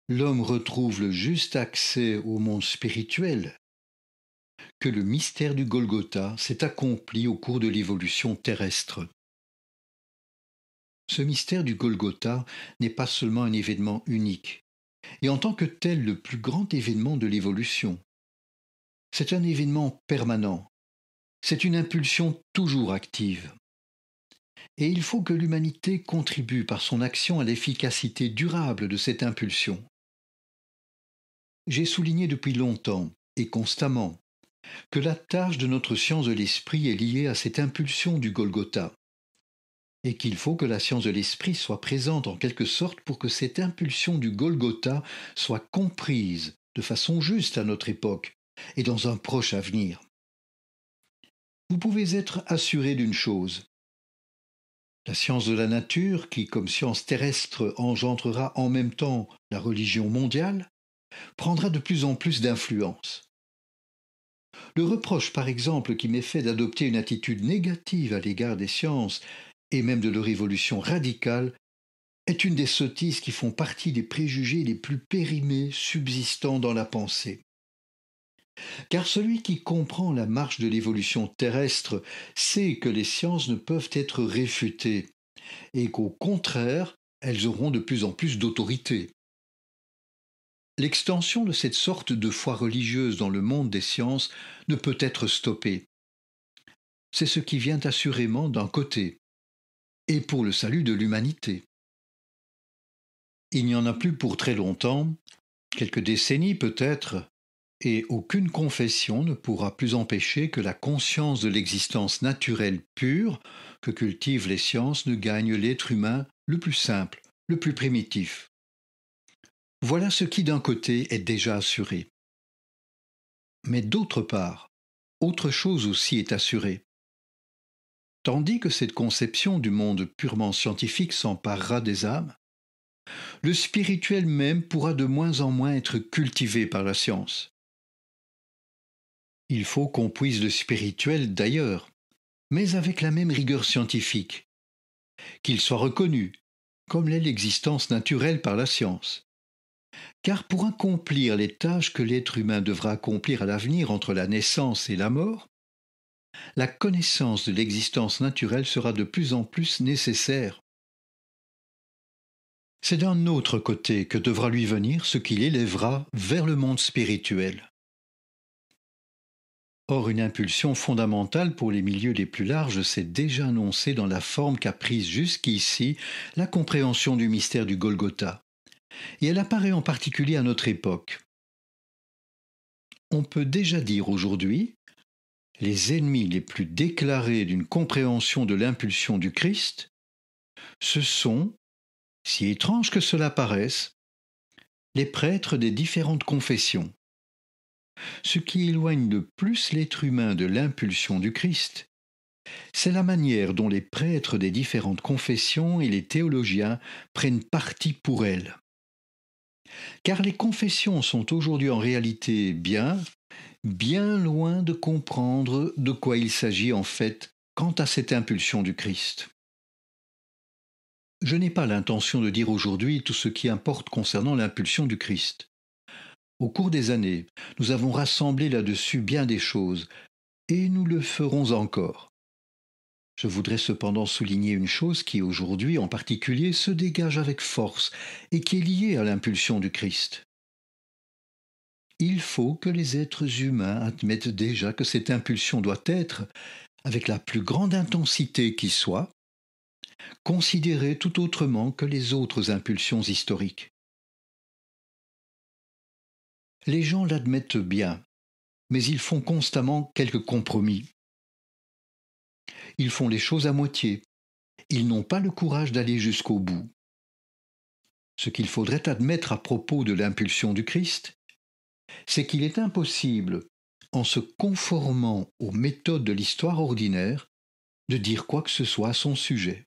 l'homme retrouve le juste accès au monde spirituel, que le mystère du Golgotha s'est accompli au cours de l'évolution terrestre. Ce mystère du Golgotha n'est pas seulement un événement unique, et en tant que tel le plus grand événement de l'évolution. C'est un événement permanent, c'est une impulsion toujours active. Et il faut que l'humanité contribue par son action à l'efficacité durable de cette impulsion. J'ai souligné depuis longtemps et constamment que la tâche de notre science de l'esprit est liée à cette impulsion du Golgotha, et qu'il faut que la science de l'esprit soit présente en quelque sorte pour que cette impulsion du Golgotha soit comprise de façon juste à notre époque et dans un proche avenir. Vous pouvez être assuré d'une chose. La science de la nature, qui comme science terrestre engendrera en même temps la religion mondiale, prendra de plus en plus d'influence. Le reproche, par exemple, qui m'est fait d'adopter une attitude négative à l'égard des sciences et même de leur évolution radicale est une des sottises qui font partie des préjugés les plus périmés subsistant dans la pensée. Car celui qui comprend la marche de l'évolution terrestre sait que les sciences ne peuvent être réfutées et qu'au contraire, elles auront de plus en plus d'autorité. L'extension de cette sorte de foi religieuse dans le monde des sciences ne peut être stoppée. C'est ce qui vient assurément d'un côté, et pour le salut de l'humanité. Il n'y en a plus pour très longtemps, quelques décennies peut-être, et aucune confession ne pourra plus empêcher que la conscience de l'existence naturelle pure que cultivent les sciences ne gagne l'être humain le plus simple, le plus primitif. Voilà ce qui d'un côté est déjà assuré. Mais d'autre part, autre chose aussi est assurée. Tandis que cette conception du monde purement scientifique s'emparera des âmes, le spirituel même pourra de moins en moins être cultivé par la science. Il faut qu'on puise le spirituel d'ailleurs, mais avec la même rigueur scientifique, qu'il soit reconnu, comme l'est l'existence naturelle par la science, Car pour accomplir les tâches que l'être humain devra accomplir à l'avenir entre la naissance et la mort, la connaissance de l'existence naturelle sera de plus en plus nécessaire. C'est d'un autre côté que devra lui venir ce qui l'élèvera vers le monde spirituel. Or, une impulsion fondamentale pour les milieux les plus larges s'est déjà annoncée dans la forme qu'a prise jusqu'ici la compréhension du mystère du Golgotha. Et elle apparaît en particulier à notre époque. On peut déjà dire aujourd'hui, les ennemis les plus déclarés d'une compréhension de l'impulsion du Christ, ce sont, si étrange que cela paraisse, les prêtres des différentes confessions. Ce qui éloigne le plus l'être humain de l'impulsion du Christ, c'est la manière dont les prêtres des différentes confessions et les théologiens prennent parti pour elle. Car les confessions sont aujourd'hui en réalité bien loin de comprendre de quoi il s'agit en fait quant à cette impulsion du Christ. Je n'ai pas l'intention de dire aujourd'hui tout ce qui importe concernant l'impulsion du Christ. Au cours des années, nous avons rassemblé là-dessus bien des choses, et nous le ferons encore. Je voudrais cependant souligner une chose qui aujourd'hui en particulier se dégage avec force et qui est liée à l'impulsion du Christ. Il faut que les êtres humains admettent déjà que cette impulsion doit être, avec la plus grande intensité qui soit, considérée tout autrement que les autres impulsions historiques. Les gens l'admettent bien, mais ils font constamment quelques compromis. Ils font les choses à moitié. Ils n'ont pas le courage d'aller jusqu'au bout. Ce qu'il faudrait admettre à propos de l'impulsion du Christ, c'est qu'il est impossible, en se conformant aux méthodes de l'histoire ordinaire, de dire quoi que ce soit à son sujet.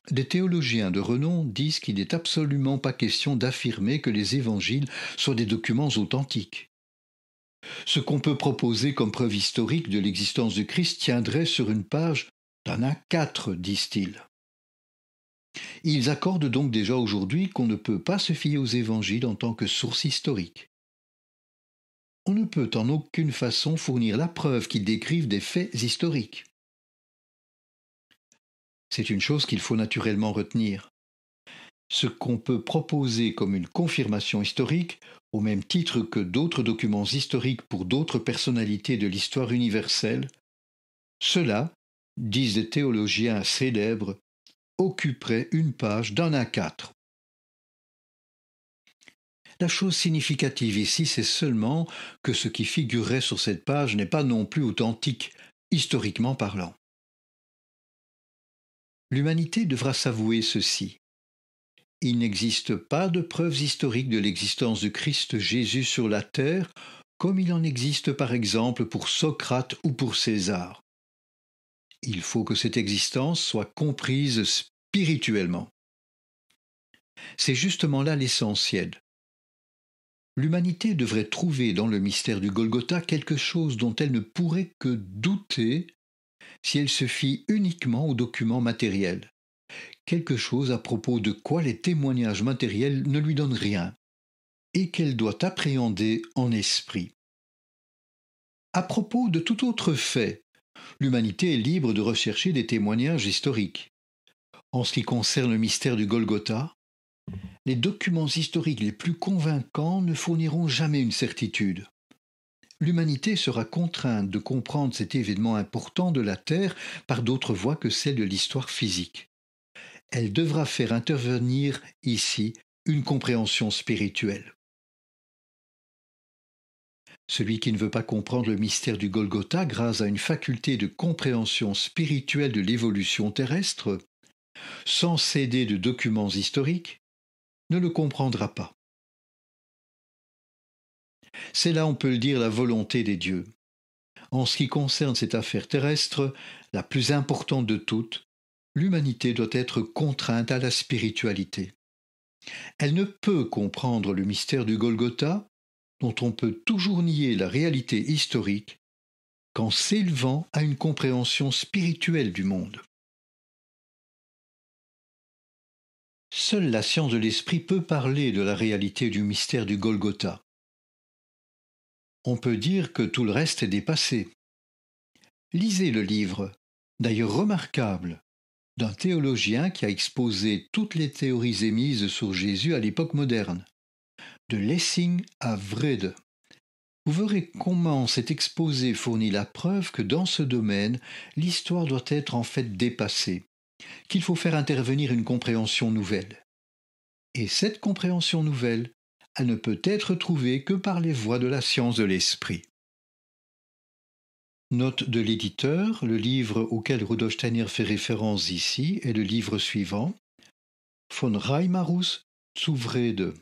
Des théologiens de renom disent qu'il n'est absolument pas question d'affirmer que les évangiles soient des documents authentiques. Ce qu'on peut proposer comme preuve historique de l'existence du Christ tiendrait sur une page d'un A4, disent-ils. Ils accordent donc déjà aujourd'hui qu'on ne peut pas se fier aux évangiles en tant que source historique. On ne peut en aucune façon fournir la preuve qu'ils décrivent des faits historiques. C'est une chose qu'il faut naturellement retenir. Ce qu'on peut proposer comme une confirmation historique, au même titre que d'autres documents historiques pour d'autres personnalités de l'histoire universelle, cela, disent des théologiens célèbres, occuperait une page d'un A4. La chose significative ici, c'est seulement que ce qui figurerait sur cette page n'est pas non plus authentique, historiquement parlant. L'humanité devra s'avouer ceci. Il n'existe pas de preuves historiques de l'existence du Christ Jésus sur la terre, comme il en existe par exemple pour Socrate ou pour César. Il faut que cette existence soit comprise spirituellement. C'est justement là l'essentiel. L'humanité devrait trouver dans le mystère du Golgotha quelque chose dont elle ne pourrait que douter si elle se fie uniquement aux documents matériels. Quelque chose à propos de quoi les témoignages matériels ne lui donnent rien, et qu'elle doit appréhender en esprit. À propos de tout autre fait, l'humanité est libre de rechercher des témoignages historiques. En ce qui concerne le mystère du Golgotha, les documents historiques les plus convaincants ne fourniront jamais une certitude. L'humanité sera contrainte de comprendre cet événement important de la Terre par d'autres voies que celles de l'histoire physique. Elle devra faire intervenir ici une compréhension spirituelle. Celui qui ne veut pas comprendre le mystère du Golgotha grâce à une faculté de compréhension spirituelle de l'évolution terrestre, sans s'aider de documents historiques, ne le comprendra pas. C'est là, on peut le dire, la volonté des dieux. En ce qui concerne cette affaire terrestre, la plus importante de toutes, l'humanité doit être contrainte à la spiritualité. Elle ne peut comprendre le mystère du Golgotha, dont on peut toujours nier la réalité historique, qu'en s'élevant à une compréhension spirituelle du monde. Seule la science de l'esprit peut parler de la réalité du mystère du Golgotha. On peut dire que tout le reste est dépassé. Lisez le livre, d'ailleurs remarquable, d'un théologien qui a exposé toutes les théories émises sur Jésus à l'époque moderne, de Lessing à Wrede. Vous verrez comment cet exposé fournit la preuve que dans ce domaine, l'histoire doit être en fait dépassée, qu'il faut faire intervenir une compréhension nouvelle. Et cette compréhension nouvelle, elle ne peut être trouvée que par les voies de la science de l'esprit. Note de l'éditeur, le livre auquel Rudolf Steiner fait référence ici est le livre suivant, Von Reimarus zu Wrede,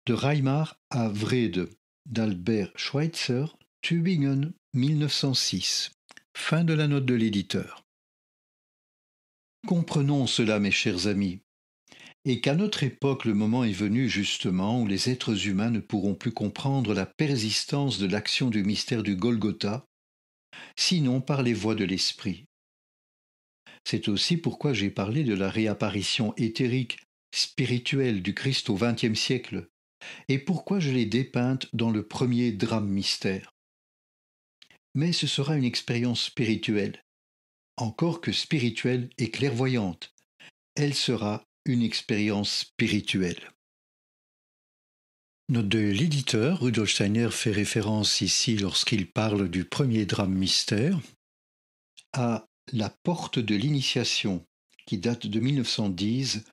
de Weimar à Wrede, d'Albert Schweitzer, Tübingen, 1906. Fin de la note de l'éditeur. Comprenons cela, mes chers amis, et qu'à notre époque le moment est venu justement où les êtres humains ne pourront plus comprendre la persistance de l'action du mystère du Golgotha, sinon par les voies de l'esprit. C'est aussi pourquoi j'ai parlé de la réapparition éthérique, spirituelle du Christ au XXe siècle, et pourquoi je l'ai dépeinte dans le premier drame mystère. Mais ce sera une expérience spirituelle, encore que spirituelle et clairvoyante. Elle sera une expérience spirituelle. Note de l'éditeur, Rudolf Steiner fait référence ici, lorsqu'il parle du premier drame mystère, à La porte de l'initiation, qui date de 1910.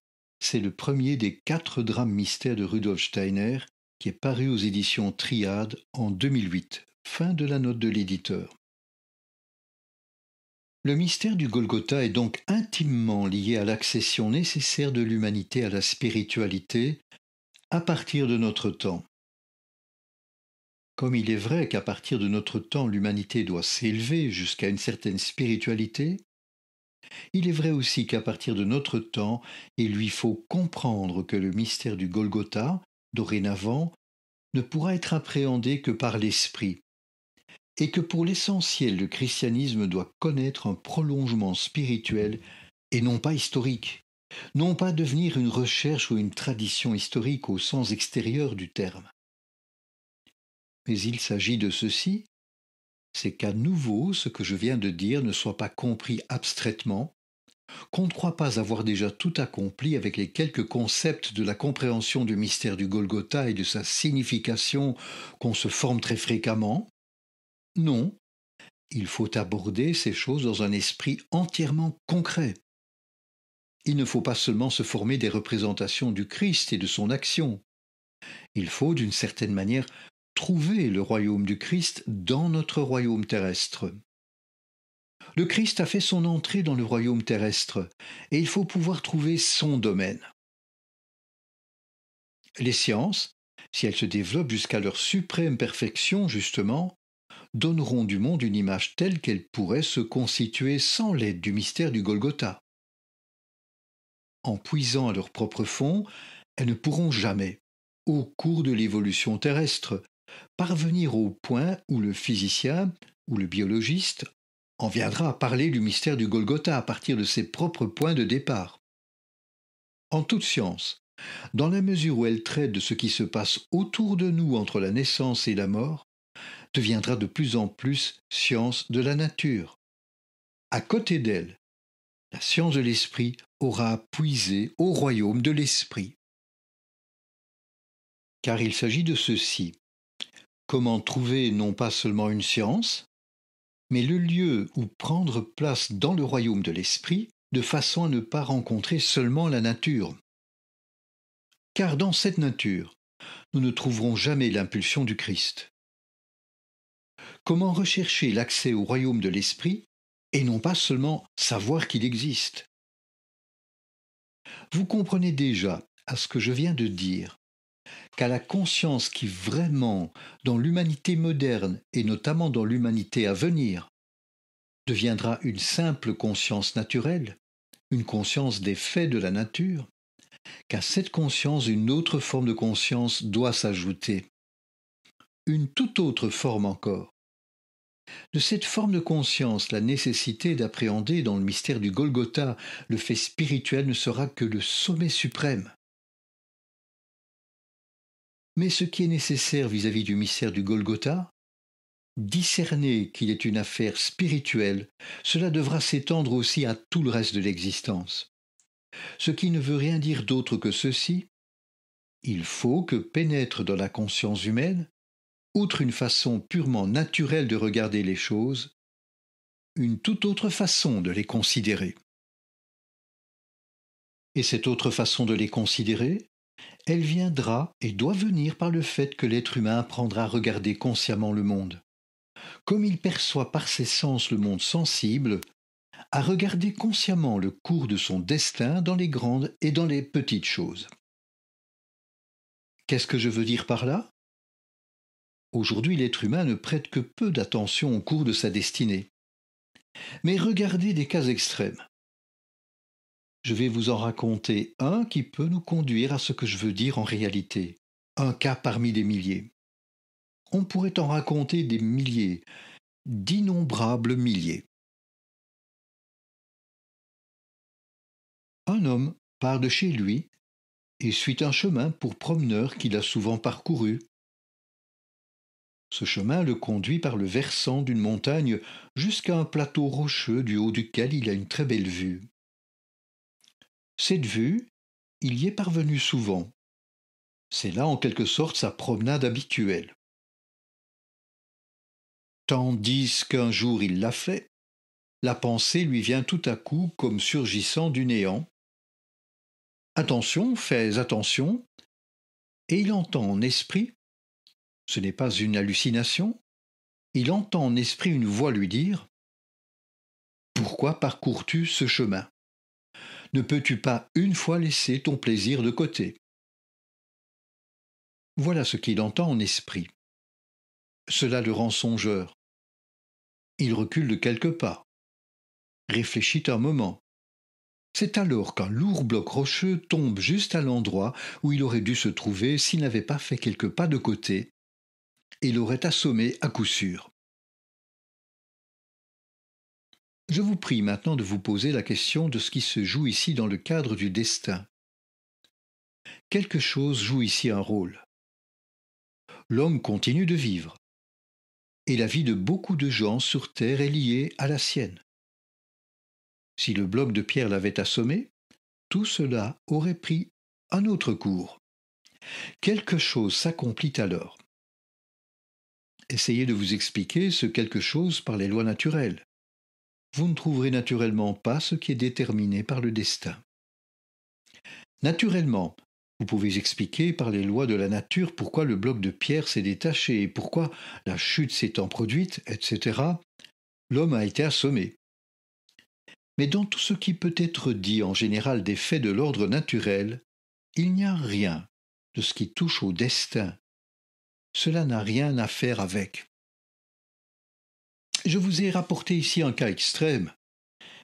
C'est le premier des 4 drames mystères de Rudolf Steiner, qui est paru aux éditions Triade en 2008. Fin de la note de l'éditeur. Le mystère du Golgotha est donc intimement lié à l'accession nécessaire de l'humanité à la spiritualité à partir de notre temps. Comme il est vrai qu'à partir de notre temps l'humanité doit s'élever jusqu'à une certaine spiritualité, il est vrai aussi qu'à partir de notre temps, il lui faut comprendre que le mystère du Golgotha, dorénavant, ne pourra être appréhendé que par l'esprit, et que pour l'essentiel le christianisme doit connaître un prolongement spirituel et non pas historique, non pas devenir une recherche ou une tradition historique au sens extérieur du terme. Mais il s'agit de ceci, c'est qu'à nouveau ce que je viens de dire ne soit pas compris abstraitement, qu'on ne croit pas avoir déjà tout accompli avec les quelques concepts de la compréhension du mystère du Golgotha et de sa signification qu'on se forme très fréquemment. Non, il faut aborder ces choses dans un esprit entièrement concret. Il ne faut pas seulement se former des représentations du Christ et de son action. Il faut, d'une certaine manière, trouver le royaume du Christ dans notre royaume terrestre. Le Christ a fait son entrée dans le royaume terrestre et il faut pouvoir trouver son domaine. Les sciences, si elles se développent jusqu'à leur suprême perfection, justement, donneront du monde une image telle qu'elle pourrait se constituer sans l'aide du mystère du Golgotha. En puisant à leur propre fond, elles ne pourront jamais, au cours de l'évolution terrestre, parvenir au point où le physicien ou le biologiste en viendra à parler du mystère du Golgotha à partir de ses propres points de départ. En toute science, dans la mesure où elle traite de ce qui se passe autour de nous entre la naissance et la mort, deviendra de plus en plus science de la nature. À côté d'elle, la science de l'esprit aura puisé au royaume de l'esprit. Car il s'agit de ceci. Comment trouver non pas seulement une science, mais le lieu où prendre place dans le royaume de l'esprit, de façon à ne pas rencontrer seulement la nature. Car dans cette nature, nous ne trouverons jamais l'impulsion du Christ. Comment rechercher l'accès au royaume de l'esprit et non pas seulement savoir qu'il existe? Vous comprenez déjà, à ce que je viens de dire, qu'à la conscience qui vraiment, dans l'humanité moderne et notamment dans l'humanité à venir, deviendra une simple conscience naturelle, une conscience des faits de la nature, qu'à cette conscience une autre forme de conscience doit s'ajouter. Une toute autre forme encore, De cette forme de conscience, la nécessité d'appréhender dans le mystère du Golgotha le fait spirituel ne sera que le sommet suprême. Mais ce qui est nécessaire vis-à-vis du mystère du Golgotha, discerner qu'il est une affaire spirituelle, cela devra s'étendre aussi à tout le reste de l'existence. Ce qui ne veut rien dire d'autre que ceci: il faut que pénètre dans la conscience humaine, outre une façon purement naturelle de regarder les choses, une toute autre façon de les considérer. Et cette autre façon de les considérer, elle viendra et doit venir par le fait que l'être humain apprendra à regarder consciemment le monde. Comme il perçoit par ses sens le monde sensible, à regarder consciemment le cours de son destin dans les grandes et dans les petites choses. Qu'est-ce que je veux dire par là? Aujourd'hui, l'être humain ne prête que peu d'attention au cours de sa destinée. Mais regardez des cas extrêmes. Je vais vous en raconter un qui peut nous conduire à ce que je veux dire en réalité. Un cas parmi des milliers. On pourrait en raconter des milliers, d'innombrables milliers. Un homme part de chez lui et suit un chemin pour promeneur qu'il a souvent parcouru. Ce chemin le conduit par le versant d'une montagne jusqu'à un plateau rocheux du haut duquel il a une très belle vue. Cette vue, il y est parvenu souvent. C'est là en quelque sorte sa promenade habituelle. Tandis qu'un jour il l'a fait, la pensée lui vient tout à coup comme surgissant du néant. Attention, fais attention, et il entend en esprit, ce n'est pas une hallucination, il entend en esprit une voix lui dire: pourquoi parcours-tu ce chemin? Ne peux-tu pas une fois laisser ton plaisir de côté? Voilà ce qu'il entend en esprit. Cela le rend songeur. Il recule de quelques pas, réfléchit un moment. C'est alors qu'un lourd bloc rocheux tombe juste à l'endroit où il aurait dû se trouver s'il n'avait pas fait quelques pas de côté, et l'aurait assommé à coup sûr. Je vous prie maintenant de vous poser la question de ce qui se joue ici dans le cadre du destin. Quelque chose joue ici un rôle. L'homme continue de vivre, et la vie de beaucoup de gens sur Terre est liée à la sienne. Si le bloc de pierre l'avait assommé, tout cela aurait pris un autre cours. Quelque chose s'accomplit alors. Essayez de vous expliquer ce quelque chose par les lois naturelles. Vous ne trouverez naturellement pas ce qui est déterminé par le destin. Naturellement, vous pouvez expliquer par les lois de la nature pourquoi le bloc de pierre s'est détaché et pourquoi, la chute s'étant produite, etc., l'homme a été assommé. Mais dans tout ce qui peut être dit en général des faits de l'ordre naturel, il n'y a rien de ce qui touche au destin. Cela n'a rien à faire avec. Je vous ai rapporté ici un cas extrême,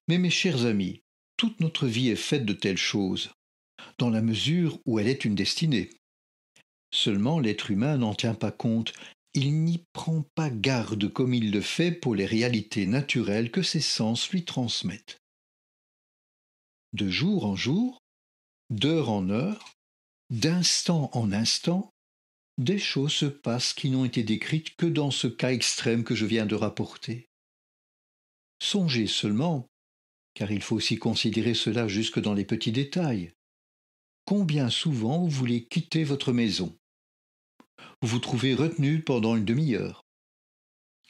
mais mes chers amis, toute notre vie est faite de telles choses, dans la mesure où elle est une destinée. Seulement l'être humain n'en tient pas compte, il n'y prend pas garde comme il le fait pour les réalités naturelles que ses sens lui transmettent. De jour en jour, d'heure en heure, d'instant en instant, des choses se passent qui n'ont été décrites que dans ce cas extrême que je viens de rapporter. Songez seulement, car il faut aussi considérer cela jusque dans les petits détails, combien souvent vous voulez quitter votre maison. Vous vous trouvez retenu pendant une demi-heure.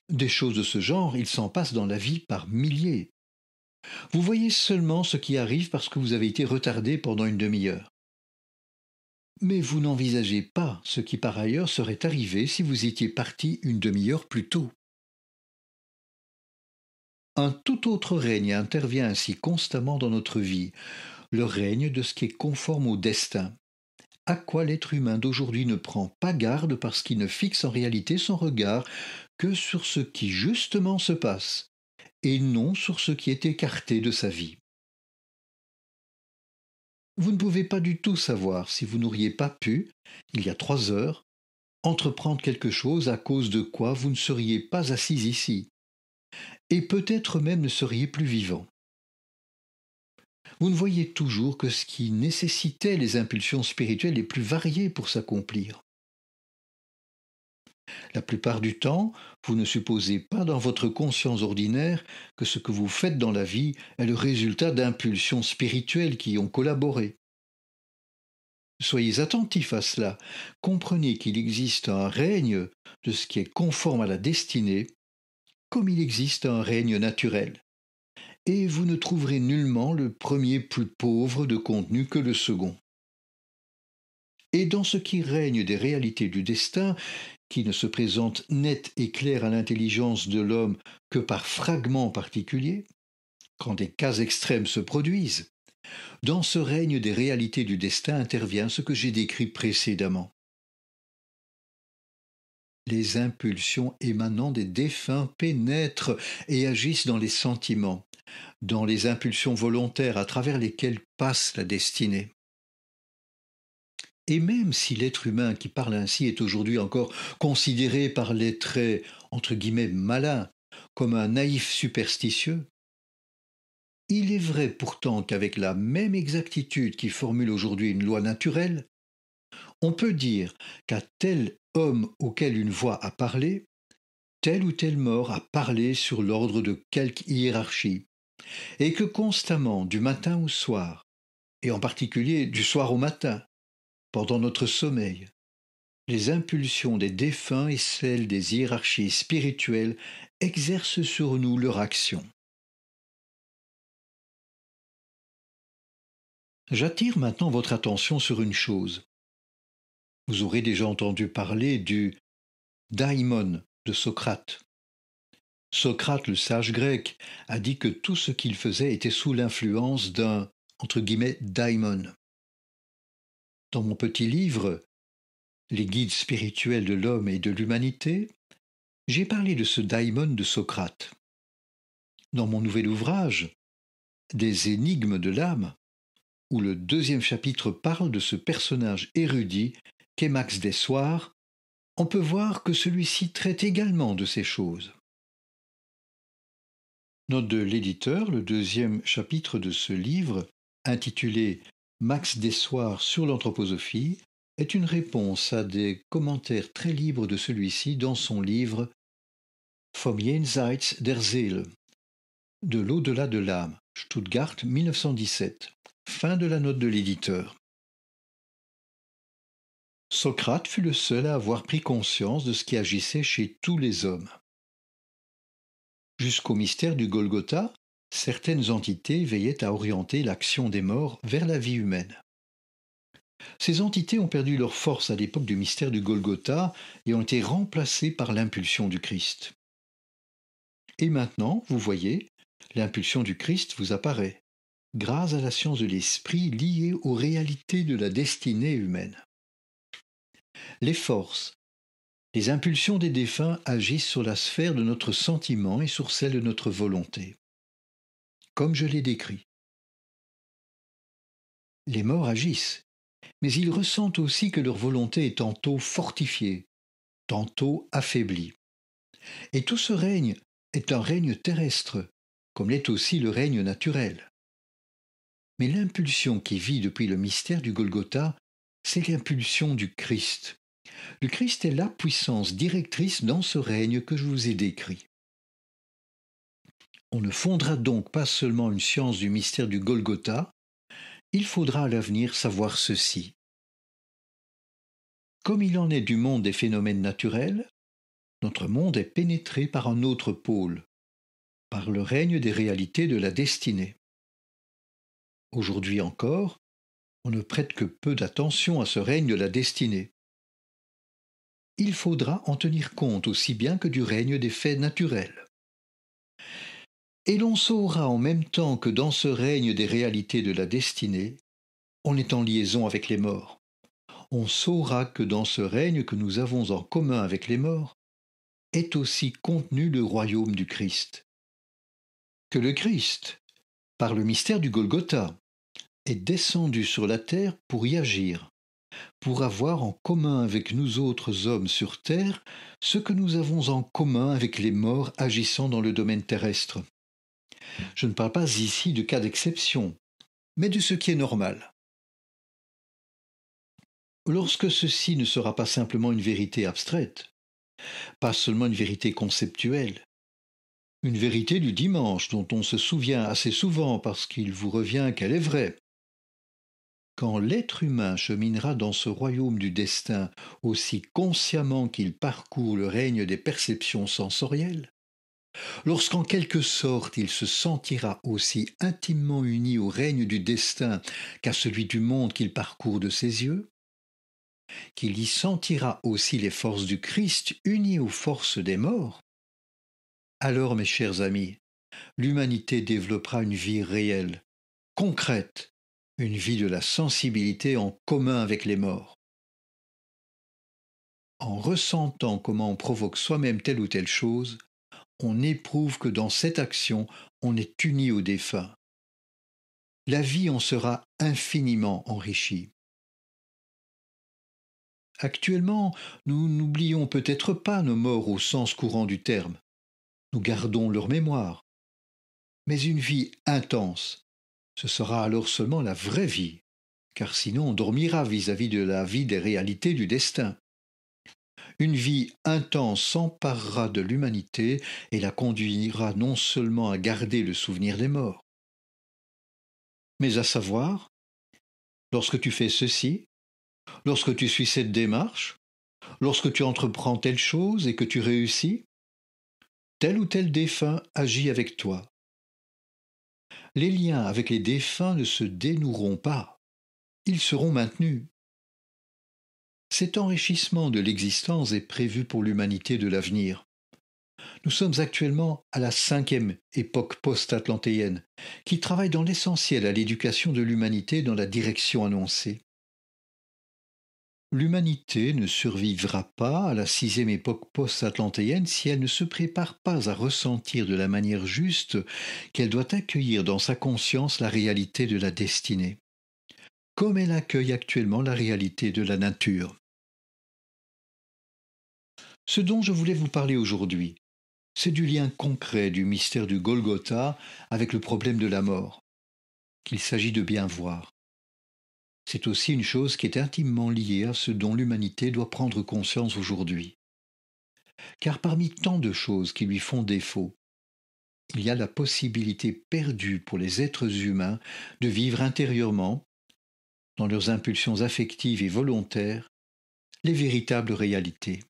Des choses de ce genre, il s'en passe dans la vie par milliers. Vous voyez seulement ce qui arrive parce que vous avez été retardé pendant une demi-heure. Mais vous n'envisagez pas ce qui par ailleurs serait arrivé si vous étiez parti une demi-heure plus tôt. Un tout autre règne intervient ainsi constamment dans notre vie, le règne de ce qui est conforme au destin, à quoi l'être humain d'aujourd'hui ne prend pas garde parce qu'il ne fixe en réalité son regard que sur ce qui justement se passe, et non sur ce qui est écarté de sa vie. Vous ne pouvez pas du tout savoir si vous n'auriez pas pu, il y a 3 heures, entreprendre quelque chose à cause de quoi vous ne seriez pas assis ici, et peut-être même ne seriez plus vivant. Vous ne voyez toujours que ce qui nécessitait les impulsions spirituelles les plus variées pour s'accomplir. La plupart du temps, vous ne supposez pas dans votre conscience ordinaire que ce que vous faites dans la vie est le résultat d'impulsions spirituelles qui y ont collaboré. Soyez attentifs à cela. Comprenez qu'il existe un règne de ce qui est conforme à la destinée, comme il existe un règne naturel. Et vous ne trouverez nullement le premier plus pauvre de contenu que le second. Et dans ce qui règne des réalités du destin, qui ne se présentent nettes et claires à l'intelligence de l'homme que par fragments particuliers, quand des cas extrêmes se produisent, dans ce règne des réalités du destin intervient ce que j'ai décrit précédemment. Les impulsions émanant des défunts pénètrent et agissent dans les sentiments, dans les impulsions volontaires à travers lesquelles passe la destinée. Et même si l'être humain qui parle ainsi est aujourd'hui encore considéré par les traits entre guillemets malins comme un naïf superstitieux, il est vrai pourtant qu'avec la même exactitude qui formule aujourd'hui une loi naturelle, on peut dire qu'à tel homme auquel une voix a parlé, tel ou tel mort a parlé sur l'ordre de quelque hiérarchie, et que constamment, du matin au soir, et en particulier du soir au matin, pendant notre sommeil, les impulsions des défunts et celles des hiérarchies spirituelles exercent sur nous leur action. J'attire maintenant votre attention sur une chose. Vous aurez déjà entendu parler du daimon de Socrate. Socrate, le sage grec, a dit que tout ce qu'il faisait était sous l'influence d'un, entre guillemets, daimon. Dans mon petit livre, Les guides spirituels de l'homme et de l'humanité, j'ai parlé de ce daimon de Socrate. Dans mon nouvel ouvrage, Des énigmes de l'âme, où le 2e chapitre parle de ce personnage érudit qu'est Max Dessoir, on peut voir que celui-ci traite également de ces choses. Note de l'éditeur, le 2e chapitre de ce livre, intitulé Max Dessoir sur l'anthroposophie, est une réponse à des commentaires très libres de celui-ci dans son livre Vom Jenseits der Seele, de l'au-delà de l'âme, Stuttgart 1917. Fin de la note de l'éditeur. Socrate fut le seul à avoir pris conscience de ce qui agissait chez tous les hommes. Jusqu'au mystère du Golgotha, certaines entités veillaient à orienter l'action des morts vers la vie humaine. Ces entités ont perdu leur force à l'époque du mystère du Golgotha et ont été remplacées par l'impulsion du Christ. Et maintenant, vous voyez, l'impulsion du Christ vous apparaît, grâce à la science de l'esprit liée aux réalités de la destinée humaine. Les forces, les impulsions des défunts agissent sur la sphère de notre sentiment et sur celle de notre volonté, comme je l'ai décrit. Les morts agissent, mais ils ressentent aussi que leur volonté est tantôt fortifiée, tantôt affaiblie. Et tout ce règne est un règne terrestre, comme l'est aussi le règne naturel. Mais l'impulsion qui vit depuis le mystère du Golgotha, c'est l'impulsion du Christ. Le Christ est la puissance directrice dans ce règne que je vous ai décrit. On ne fondera donc pas seulement une science du mystère du Golgotha, il faudra à l'avenir savoir ceci. Comme il en est du monde des phénomènes naturels, notre monde est pénétré par un autre pôle, par le règne des réalités de la destinée. Aujourd'hui encore, on ne prête que peu d'attention à ce règne de la destinée. Il faudra en tenir compte aussi bien que du règne des faits naturels. Et l'on saura en même temps que dans ce règne des réalités de la destinée, on est en liaison avec les morts. On saura que dans ce règne que nous avons en commun avec les morts, est aussi contenu le royaume du Christ. Que le Christ, par le mystère du Golgotha, est descendu sur la terre pour y agir, pour avoir en commun avec nous autres hommes sur Terre ce que nous avons en commun avec les morts agissant dans le domaine terrestre. Je ne parle pas ici de cas d'exception, mais de ce qui est normal. Lorsque ceci ne sera pas simplement une vérité abstraite, pas seulement une vérité conceptuelle, une vérité du dimanche dont on se souvient assez souvent parce qu'il vous revient qu'elle est vraie. Quand l'être humain cheminera dans ce royaume du destin aussi consciemment qu'il parcourt le règne des perceptions sensorielles, lorsqu'en quelque sorte il se sentira aussi intimement uni au règne du destin qu'à celui du monde qu'il parcourt de ses yeux, qu'il y sentira aussi les forces du Christ unies aux forces des morts, alors, mes chers amis, l'humanité développera une vie réelle, concrète, une vie de la sensibilité en commun avec les morts. En ressentant comment on provoque soi-même telle ou telle chose, on éprouve que dans cette action, on est uni au défunt. La vie en sera infiniment enrichie. Actuellement, nous n'oublions peut-être pas nos morts au sens courant du terme. Nous gardons leur mémoire. Mais une vie intense, ce sera alors seulement la vraie vie, car sinon on dormira vis-à-vis de la vie des réalités du destin. Une vie intense s'emparera de l'humanité et la conduira non seulement à garder le souvenir des morts, mais à savoir, lorsque tu fais ceci, lorsque tu suis cette démarche, lorsque tu entreprends telle chose et que tu réussis, tel ou tel défunt agit avec toi. Les liens avec les défunts ne se dénoueront pas, ils seront maintenus. Cet enrichissement de l'existence est prévu pour l'humanité de l'avenir. Nous sommes actuellement à la 5e époque post-atlantéenne, qui travaille dans l'essentiel à l'éducation de l'humanité dans la direction annoncée. L'humanité ne survivra pas à la 6e époque post-atlantéenne si elle ne se prépare pas à ressentir de la manière juste qu'elle doit accueillir dans sa conscience la réalité de la destinée, comme elle accueille actuellement la réalité de la nature. Ce dont je voulais vous parler aujourd'hui, c'est du lien concret du mystère du Golgotha avec le problème de la mort, qu'il s'agit de bien voir. C'est aussi une chose qui est intimement liée à ce dont l'humanité doit prendre conscience aujourd'hui. Car parmi tant de choses qui lui font défaut, il y a la possibilité perdue pour les êtres humains de vivre intérieurement, dans leurs impulsions affectives et volontaires, les véritables réalités.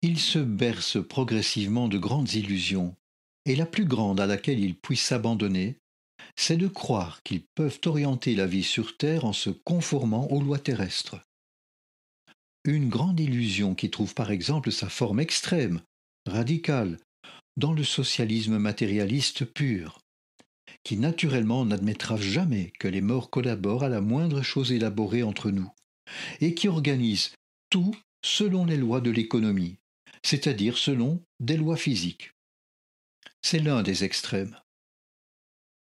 Ils se bercent progressivement de grandes illusions, et la plus grande à laquelle ils puissent s'abandonner, c'est de croire qu'ils peuvent orienter la vie sur Terre en se conformant aux lois terrestres. Une grande illusion qui trouve par exemple sa forme extrême, radicale, dans le socialisme matérialiste pur, qui naturellement n'admettra jamais que les morts collaborent à la moindre chose élaborée entre nous, et qui organise tout selon les lois de l'économie, c'est-à-dire selon des lois physiques. C'est l'un des extrêmes.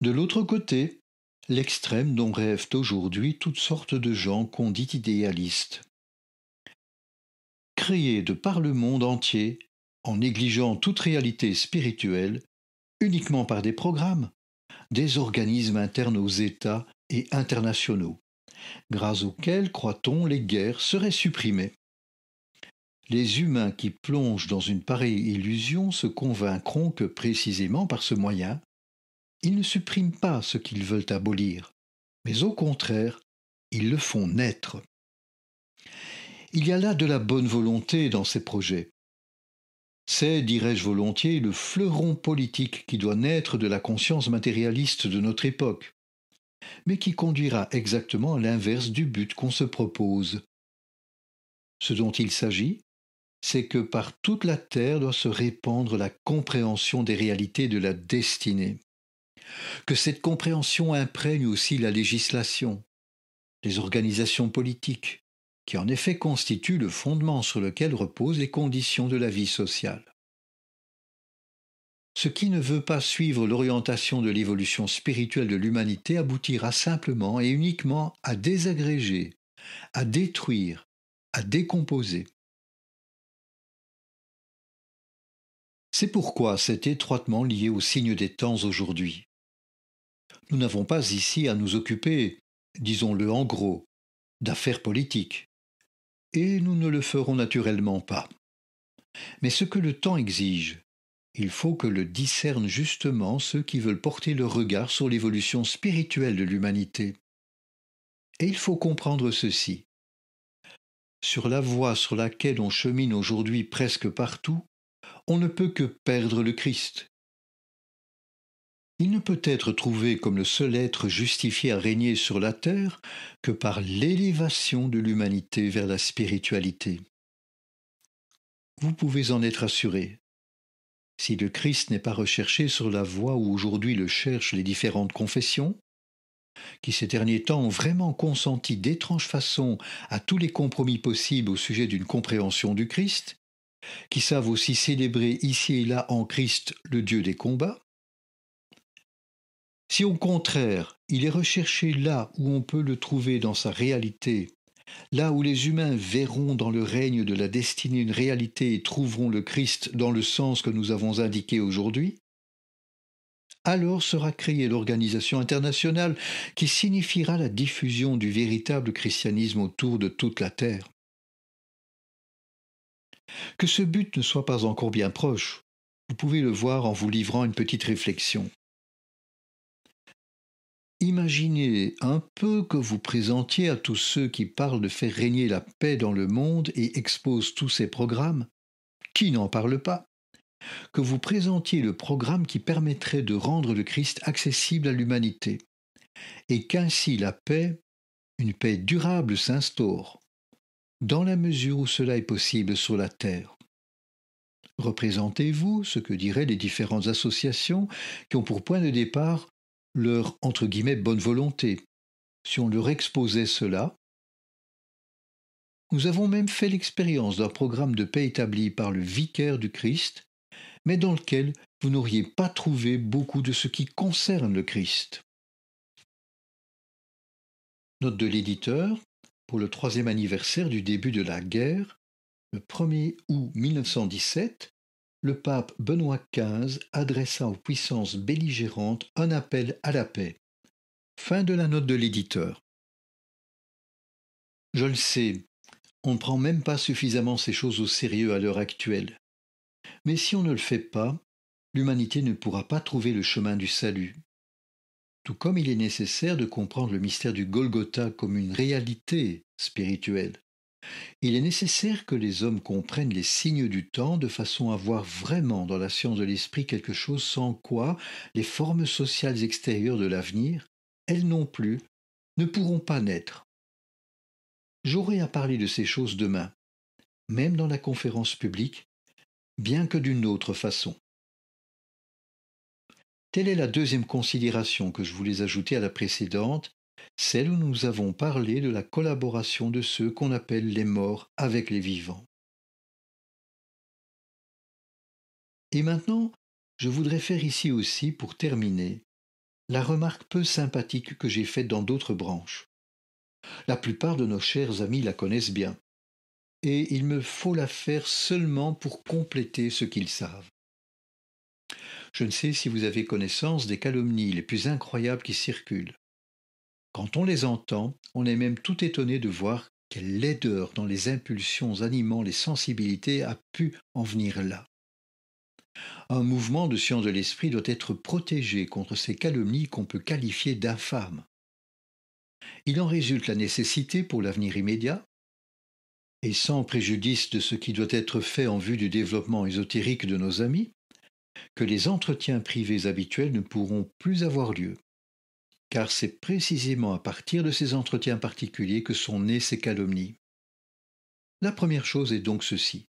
De l'autre côté, l'extrême dont rêvent aujourd'hui toutes sortes de gens qu'on dit idéalistes. Créer de par le monde entier, en négligeant toute réalité spirituelle, uniquement par des programmes, des organismes internes aux États et internationaux, grâce auxquels, croit-on, les guerres seraient supprimées. Les humains qui plongent dans une pareille illusion se convaincront que, précisément par ce moyen, ils ne suppriment pas ce qu'ils veulent abolir, mais au contraire, ils le font naître. Il y a là de la bonne volonté dans ces projets. C'est, dirais-je volontiers, le fleuron politique qui doit naître de la conscience matérialiste de notre époque, mais qui conduira exactement à l'inverse du but qu'on se propose. Ce dont il s'agit, c'est que par toute la terre doit se répandre la compréhension des réalités de la destinée. Que cette compréhension imprègne aussi la législation, les organisations politiques, qui en effet constituent le fondement sur lequel reposent les conditions de la vie sociale. Ce qui ne veut pas suivre l'orientation de l'évolution spirituelle de l'humanité aboutira simplement et uniquement à désagréger, à détruire, à décomposer. C'est pourquoi c'est étroitement lié au signe des temps aujourd'hui. Nous n'avons pas ici à nous occuper, disons-le en gros, d'affaires politiques, et nous ne le ferons naturellement pas. Mais ce que le temps exige, il faut que le discernent justement ceux qui veulent porter leur regard sur l'évolution spirituelle de l'humanité. Et il faut comprendre ceci. Sur la voie sur laquelle on chemine aujourd'hui presque partout, on ne peut que perdre le Christ. Il ne peut être trouvé comme le seul être justifié à régner sur la terre que par l'élévation de l'humanité vers la spiritualité. Vous pouvez en être assuré. Si le Christ n'est pas recherché sur la voie où aujourd'hui le cherchent les différentes confessions, qui ces derniers temps ont vraiment consenti d'étranges façons à tous les compromis possibles au sujet d'une compréhension du Christ, qui savent aussi célébrer ici et là en Christ le Dieu des combats, si au contraire il est recherché là où on peut le trouver dans sa réalité, là où les humains verront dans le règne de la destinée une réalité et trouveront le Christ dans le sens que nous avons indiqué aujourd'hui, alors sera créée l'organisation internationale qui signifiera la diffusion du véritable christianisme autour de toute la terre. Que ce but ne soit pas encore bien proche, vous pouvez le voir en vous livrant une petite réflexion. Imaginez un peu que vous présentiez à tous ceux qui parlent de faire régner la paix dans le monde et exposent tous ces programmes, qui n'en parlent pas, que vous présentiez le programme qui permettrait de rendre le Christ accessible à l'humanité, et qu'ainsi la paix, une paix durable s'instaure, dans la mesure où cela est possible sur la terre. Représentez-vous ce que diraient les différentes associations qui ont pour point de départ leur entre guillemets bonne volonté, si on leur exposait cela. Nous avons même fait l'expérience d'un programme de paix établi par le vicaire du Christ, mais dans lequel vous n'auriez pas trouvé beaucoup de ce qui concerne le Christ. Note de l'éditeur, pour le 3e anniversaire du début de la guerre, le 1er août 1917, le pape Benoît XV adressa aux puissances belligérantes un appel à la paix. Fin de la note de l'éditeur. Je le sais, on ne prend même pas suffisamment ces choses au sérieux à l'heure actuelle. Mais si on ne le fait pas, l'humanité ne pourra pas trouver le chemin du salut. Tout comme il est nécessaire de comprendre le mystère du Golgotha comme une réalité spirituelle. Il est nécessaire que les hommes comprennent les signes du temps de façon à voir vraiment dans la science de l'esprit quelque chose sans quoi les formes sociales extérieures de l'avenir, elles non plus, ne pourront pas naître. J'aurai à parler de ces choses demain, même dans la conférence publique, bien que d'une autre façon. Telle est la deuxième considération que je voulais ajouter à la précédente, celle où nous avons parlé de la collaboration de ceux qu'on appelle les morts avec les vivants. Et maintenant, je voudrais faire ici aussi, pour terminer, la remarque peu sympathique que j'ai faite dans d'autres branches. La plupart de nos chers amis la connaissent bien, et il me faut la faire seulement pour compléter ce qu'ils savent. Je ne sais si vous avez connaissance des calomnies les plus incroyables qui circulent. Quand on les entend, on est même tout étonné de voir quelle laideur dans les impulsions animant les sensibilités a pu en venir là. Un mouvement de science de l'esprit doit être protégé contre ces calomnies qu'on peut qualifier d'infâmes. Il en résulte la nécessité pour l'avenir immédiat, et sans préjudice de ce qui doit être fait en vue du développement ésotérique de nos amis, que les entretiens privés habituels ne pourront plus avoir lieu. Car c'est précisément à partir de ces entretiens particuliers que sont nées ces calomnies. La première chose est donc ceci.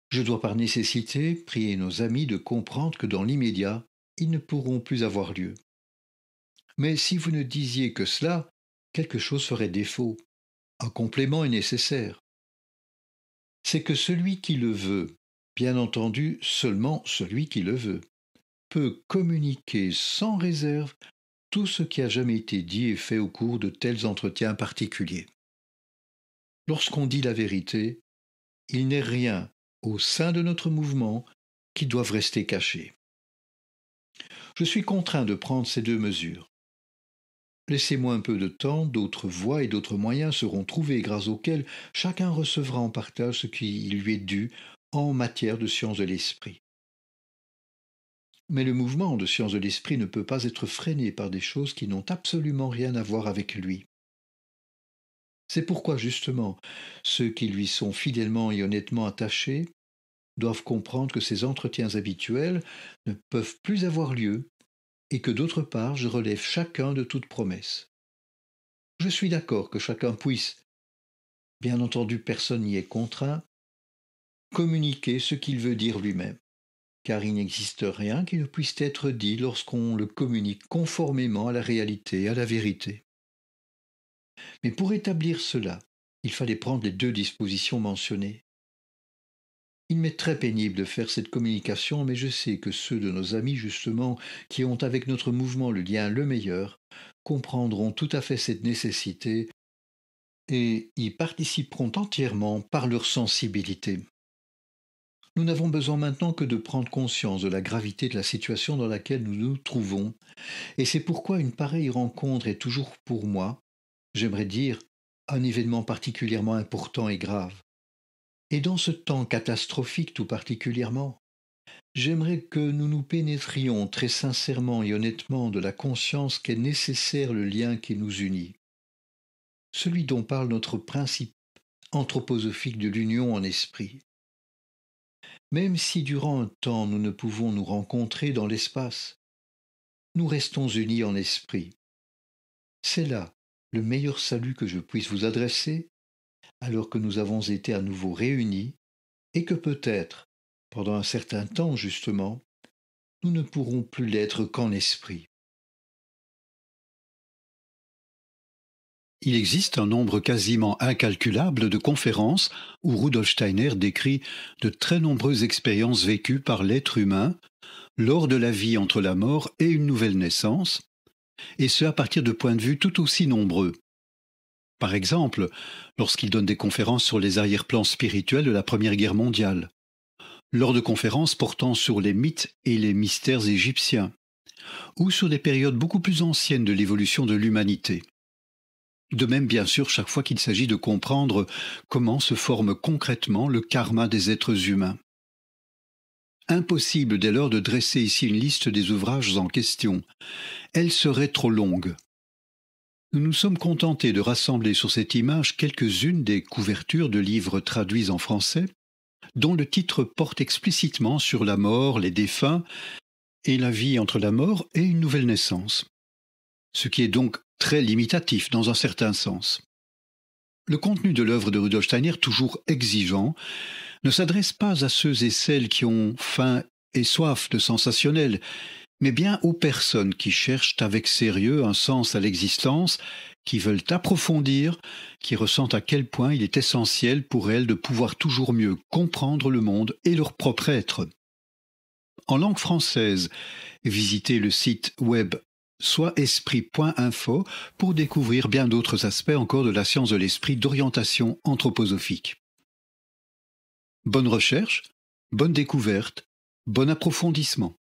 Je dois par nécessité prier nos amis de comprendre que dans l'immédiat, ils ne pourront plus avoir lieu. Mais si vous ne disiez que cela, quelque chose ferait défaut. Un complément est nécessaire. C'est que celui qui le veut, bien entendu seulement celui qui le veut, peut communiquer sans réserve tout ce qui a jamais été dit et fait au cours de tels entretiens particuliers. Lorsqu'on dit la vérité, il n'est rien au sein de notre mouvement qui doive rester caché. Je suis contraint de prendre ces deux mesures. Laissez-moi un peu de temps, d'autres voies et d'autres moyens seront trouvés grâce auxquels chacun recevra en partage ce qui lui est dû en matière de sciences de l'esprit. Mais le mouvement de sciences de l'esprit ne peut pas être freiné par des choses qui n'ont absolument rien à voir avec lui. C'est pourquoi justement ceux qui lui sont fidèlement et honnêtement attachés doivent comprendre que ces entretiens habituels ne peuvent plus avoir lieu et que d'autre part je relève chacun de toute promesse. Je suis d'accord que chacun puisse, bien entendu personne n'y est contraint, communiquer ce qu'il veut dire lui-même, car il n'existe rien qui ne puisse être dit lorsqu'on le communique conformément à la réalité, à la vérité. Mais pour établir cela, il fallait prendre les deux dispositions mentionnées. Il m'est très pénible de faire cette communication, mais je sais que ceux de nos amis, justement, qui ont avec notre mouvement le lien le meilleur, comprendront tout à fait cette nécessité et y participeront entièrement par leur sensibilité. Nous n'avons besoin maintenant que de prendre conscience de la gravité de la situation dans laquelle nous nous trouvons, et c'est pourquoi une pareille rencontre est toujours pour moi, j'aimerais dire, un événement particulièrement important et grave. Et dans ce temps catastrophique tout particulièrement, j'aimerais que nous nous pénétrions très sincèrement et honnêtement de la conscience qu'est nécessaire le lien qui nous unit, celui dont parle notre principe anthroposophique de l'union en esprit. Même si durant un temps nous ne pouvons nous rencontrer dans l'espace, nous restons unis en esprit. C'est là le meilleur salut que je puisse vous adresser, alors que nous avons été à nouveau réunis, et que peut-être, pendant un certain temps justement, nous ne pourrons plus l'être qu'en esprit. Il existe un nombre quasiment incalculable de conférences où Rudolf Steiner décrit de très nombreuses expériences vécues par l'être humain lors de la vie entre la mort et une nouvelle naissance, et ce à partir de points de vue tout aussi nombreux. Par exemple, lorsqu'il donne des conférences sur les arrière-plans spirituels de la Première Guerre mondiale, lors de conférences portant sur les mythes et les mystères égyptiens, ou sur des périodes beaucoup plus anciennes de l'évolution de l'humanité. De même, bien sûr, chaque fois qu'il s'agit de comprendre comment se forme concrètement le karma des êtres humains. Impossible dès lors de dresser ici une liste des ouvrages en question. Elle serait trop longue. Nous nous sommes contentés de rassembler sur cette image quelques-unes des couvertures de livres traduits en français, dont le titre porte explicitement sur la mort, les défunts, et la vie entre la mort et une nouvelle naissance. Ce qui est donc très limitatif dans un certain sens. Le contenu de l'œuvre de Rudolf Steiner, toujours exigeant, ne s'adresse pas à ceux et celles qui ont faim et soif de sensationnel, mais bien aux personnes qui cherchent avec sérieux un sens à l'existence, qui veulent approfondir, qui ressentent à quel point il est essentiel pour elles de pouvoir toujours mieux comprendre le monde et leur propre être. En langue française, visitez le site web soitesprit.info pour découvrir bien d'autres aspects encore de la science de l'esprit d'orientation anthroposophique. Bonne recherche, bonne découverte, bon approfondissement.